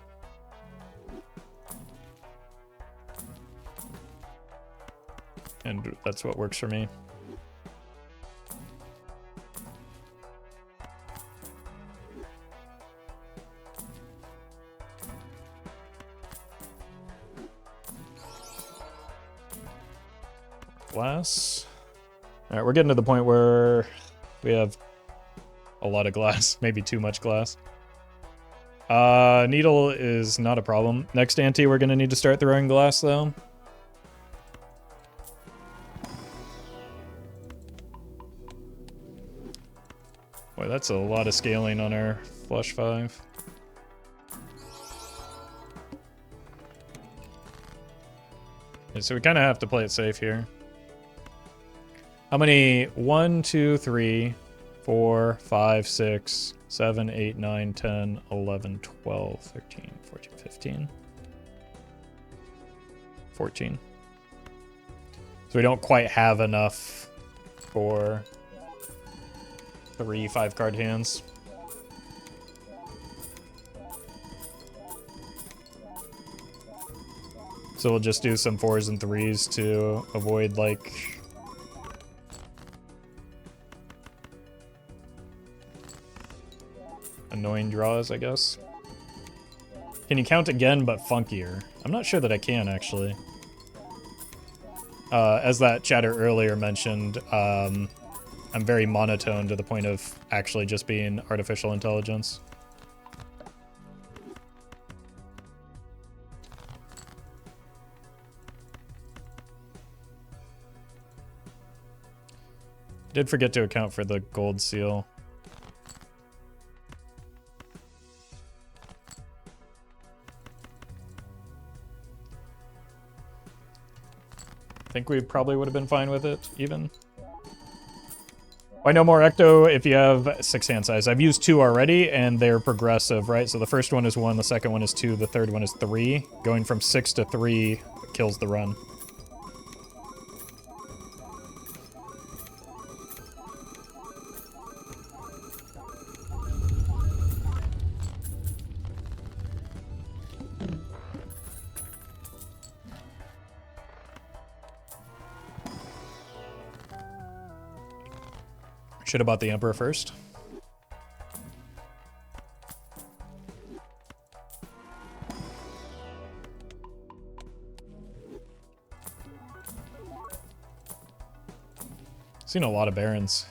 And that's what works for me. glass. All right, we're getting to the point where we have a lot of glass, maybe too much glass. Needle is not a problem. Next ante, we're gonna need to start throwing glass though. Boy, that's a lot of scaling on our flush 5. Yeah, so we kind of have to play it safe here. How many? 1, 2, 3, 4, 5, 6, 7, 8, 9, 10, 11, 12, 13, 14, 15. 14. So we don't quite have enough for 3 5-card hands. So we'll just do some 4s and 3s to avoid, like, annoying draws, I guess. Can you count again, but funkier? I'm not sure that I can, actually. As that chatter earlier mentioned, I'm very monotone to the point of actually just being artificial intelligence. Did forget to account for the gold seal. I think we probably would have been fine with it, even. Why no more ecto if you have 6 hand size? I've used 2 already, and they're progressive, right? So the first one is 1, the second one is 2, the third one is 3. Going from 6 to 3 kills the run. Should have bought the Emperor first. Seen a lot of Barons.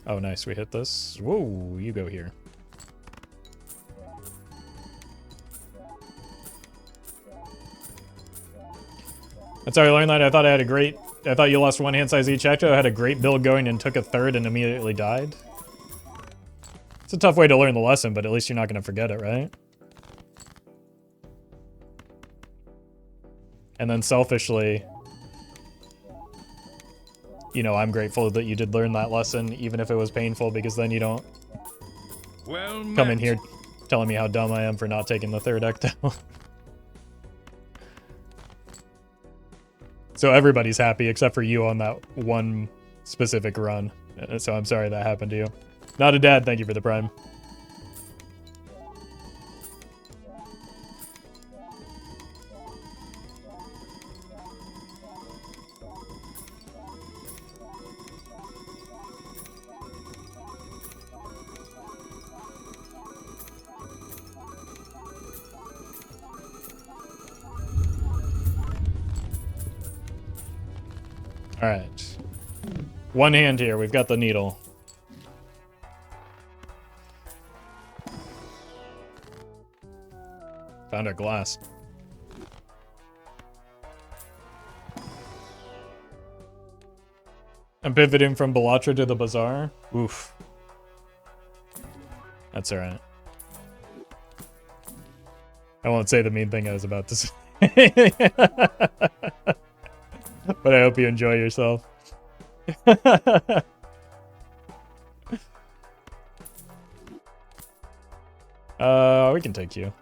Oh, nice. We hit this. Whoa, you go here. That's how I learned that. I thought you lost 1 hand size each ecto. I had a great build going and took a 3rd and immediately died. It's a tough way to learn the lesson, but at least you're not going to forget it, right? And then selfishly, you know, I'm grateful that you did learn that lesson, even if it was painful, because then you don't come in here telling me how dumb I am for not taking the 3rd ecto. So everybody's happy except for you on that one specific run. So I'm sorry that happened to you. Not a dad, thank you for the prime. All right. One hand here. We've got the needle. Found our glass. I'm pivoting from Balatro to the Bazaar. Oof. That's all right. I won't say the mean thing I was about to say. But I hope you enjoy yourself. We can take you.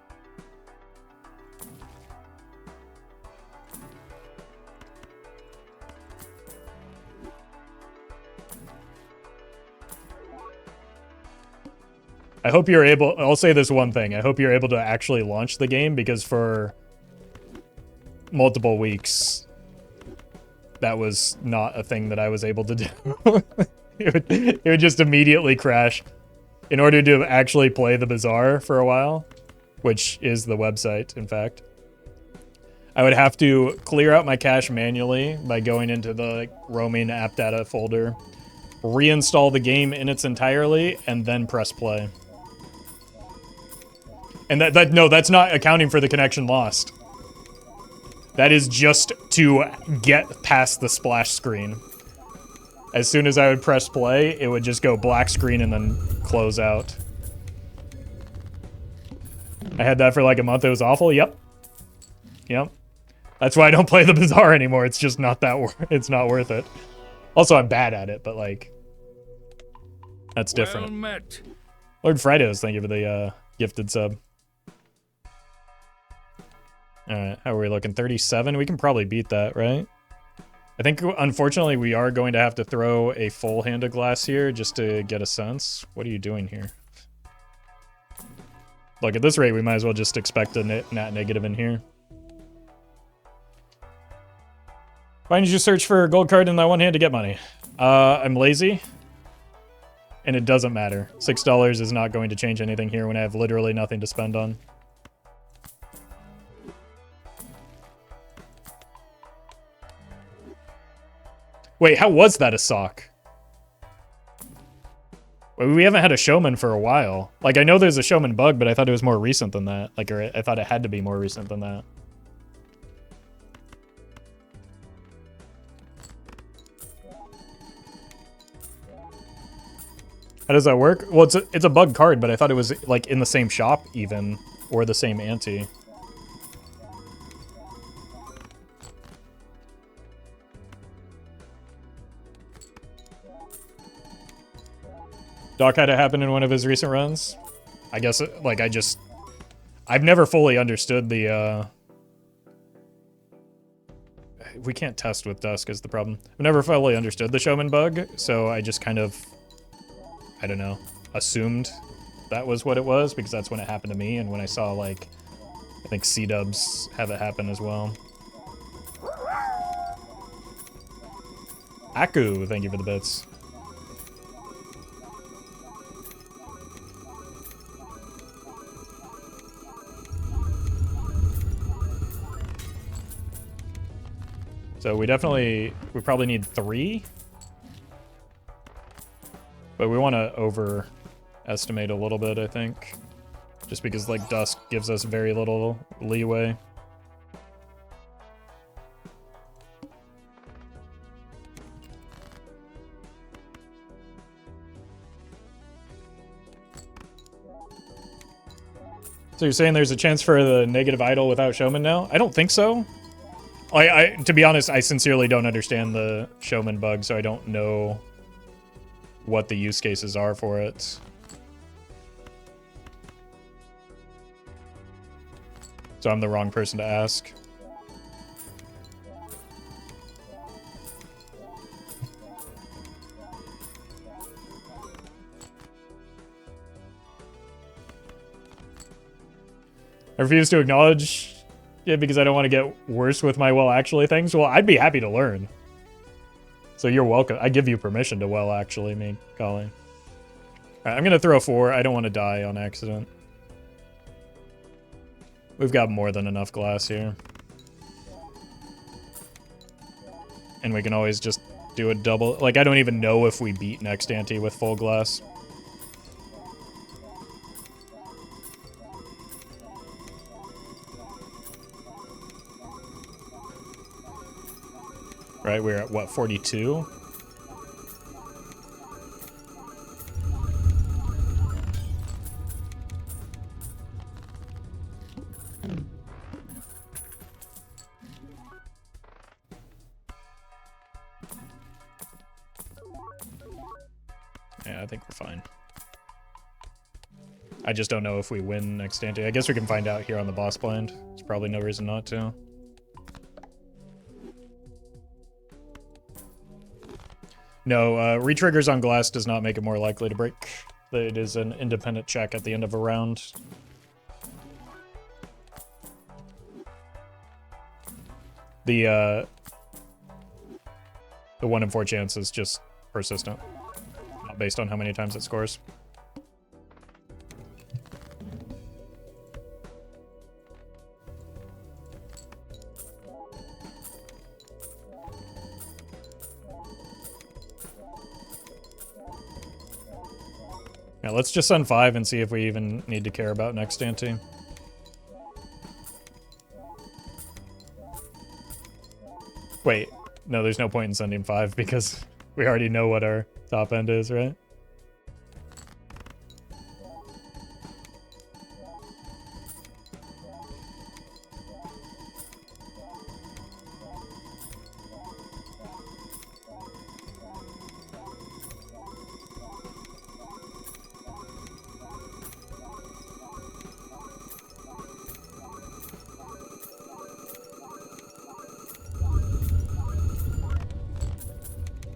I hope you're able, I'll say this one thing. I hope you're able to actually launch the game, because for multiple weeks, that was not a thing that I was able to do. it would just immediately crash. In order to actually play the Bazaar for a while, which is the website, in fact. I would have to clear out my cache manually by going into the roaming app data folder, reinstall the game in its entirety, and then press play. And no, that's not accounting for the connection lost. That is just to get past the splash screen. As soon as I would press play, it would just go black screen and then close out. I had that for like a month. It was awful. Yep. Yep. That's why I don't play the Bazaar anymore. It's just not that it's not worth it. Also, I'm bad at it, but like that's different. Well met. Lord Fridos, thank you for the gifted sub. Alright, how are we looking? 37? We can probably beat that, right? I think, unfortunately, we are going to have to throw a full hand of glass here just to get a sense. What are you doing here? Look, at this rate, we might as well just expect a net negative in here. Why did you search for a gold card in that one hand to get money? I'm lazy. And it doesn't matter. $6 is not going to change anything here when I have literally nothing to spend on. Wait, how was that a sock? We haven't had a showman for a while. Like, I know there's a showman bug, but I thought it was more recent than that. Like, or I thought it had to be more recent than that. How does that work? Well, it's a bug card, but I thought it was, like, in the same shop, even. Or the same ante. Doc had it happen in one of his recent runs. I guess, like, I've never fully understood the, we can't test with Dusk is the problem. I've never fully understood the showman bug, so I just kind of, I don't know, assumed that was what it was, because that's when it happened to me, and when I saw, like, I think C-dubs have it happen as well. Aku, thank you for the bits. So we probably need 3. But we want to overestimate a little bit, I think. Just because, like, Dusk gives us very little leeway. So you're saying there's a chance for the negative idol without showman now? I don't think so. To be honest, I sincerely don't understand the showman bug, so I don't know what the use cases are for it. So I'm the wrong person to ask. I refuse to acknowledge it because I don't want to get worse with my well actually things. Well, I'd be happy to learn. So you're welcome. I give you permission to well actually me, Colin. Alright, I'm gonna throw 4. I don't want to die on accident. We've got more than enough glass here. And we can always just do a double. Like, I don't even know if we beat next ante with full glass. Right, we're at, what, 42? Yeah, I think we're fine. I just don't know if we win next ante. I guess we can find out here on the boss blind. There's probably no reason not to. No, retriggers on glass does not make it more likely to break. It is an independent check at the end of a round. The 1 in 4 chance is just persistent, not based on how many times it scores. Yeah, let's just send 5 and see if we even need to care about next ante. Wait, no, there's no point in sending 5 because we already know what our top end is, right?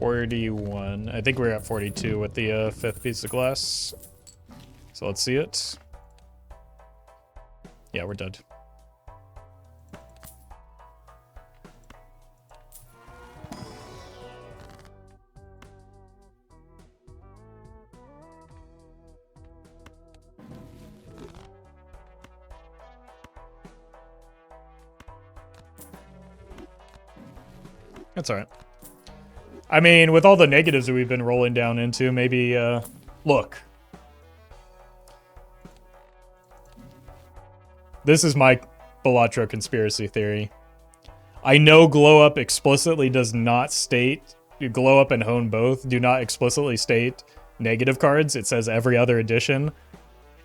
$41. I think we're at 42 with the 5th piece of glass. So let's see it. Yeah, we're dead. That's alright. I mean, with all the negatives that we've been rolling down into, maybe, look. This is my Balatro conspiracy theory. I know Glow Up explicitly does not state, Glow Up and Hone both do not explicitly state negative cards. It says every other edition.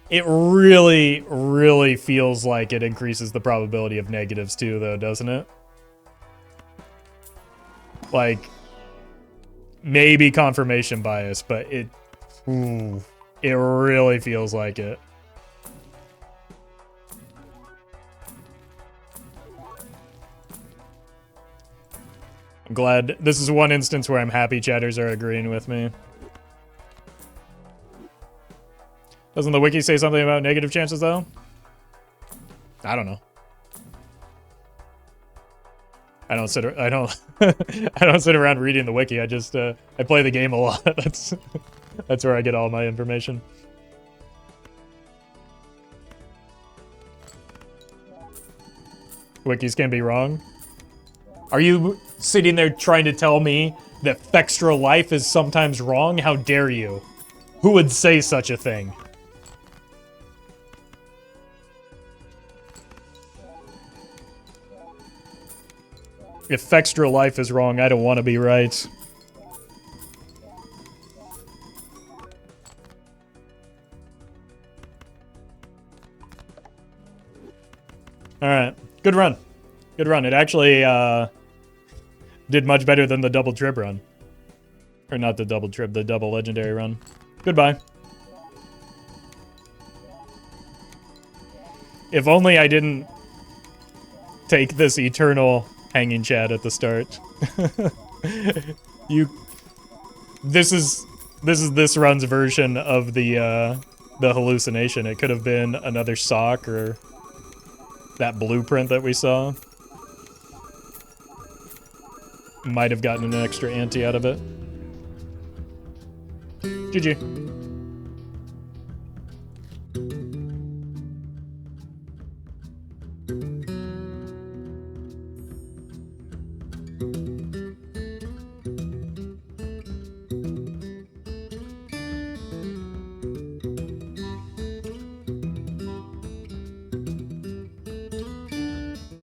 It really, really feels like it increases the probability of negatives too, though, doesn't it? Like, maybe confirmation bias, but it really feels like it. I'm glad this is one instance where I'm happy chatters are agreeing with me. Doesn't the wiki say something about negative chances though? I don't know. I don't sit around reading the wiki. I just I play the game a lot. That's where I get all my information. Wikis can be wrong. Are you sitting there trying to tell me that Fextra Life is sometimes wrong? How dare you? Who would say such a thing? If Fextra Life is wrong, I don't want to be right. Alright. Good run. Good run. It actually did much better than the double trib run. Or not the double trib, the double legendary run. Goodbye. If only I didn't take this eternal hanging chat at the start. This is this run's version of the hallucination. It could have been another sock or that blueprint that we saw. Might have gotten an extra ante out of it. GG.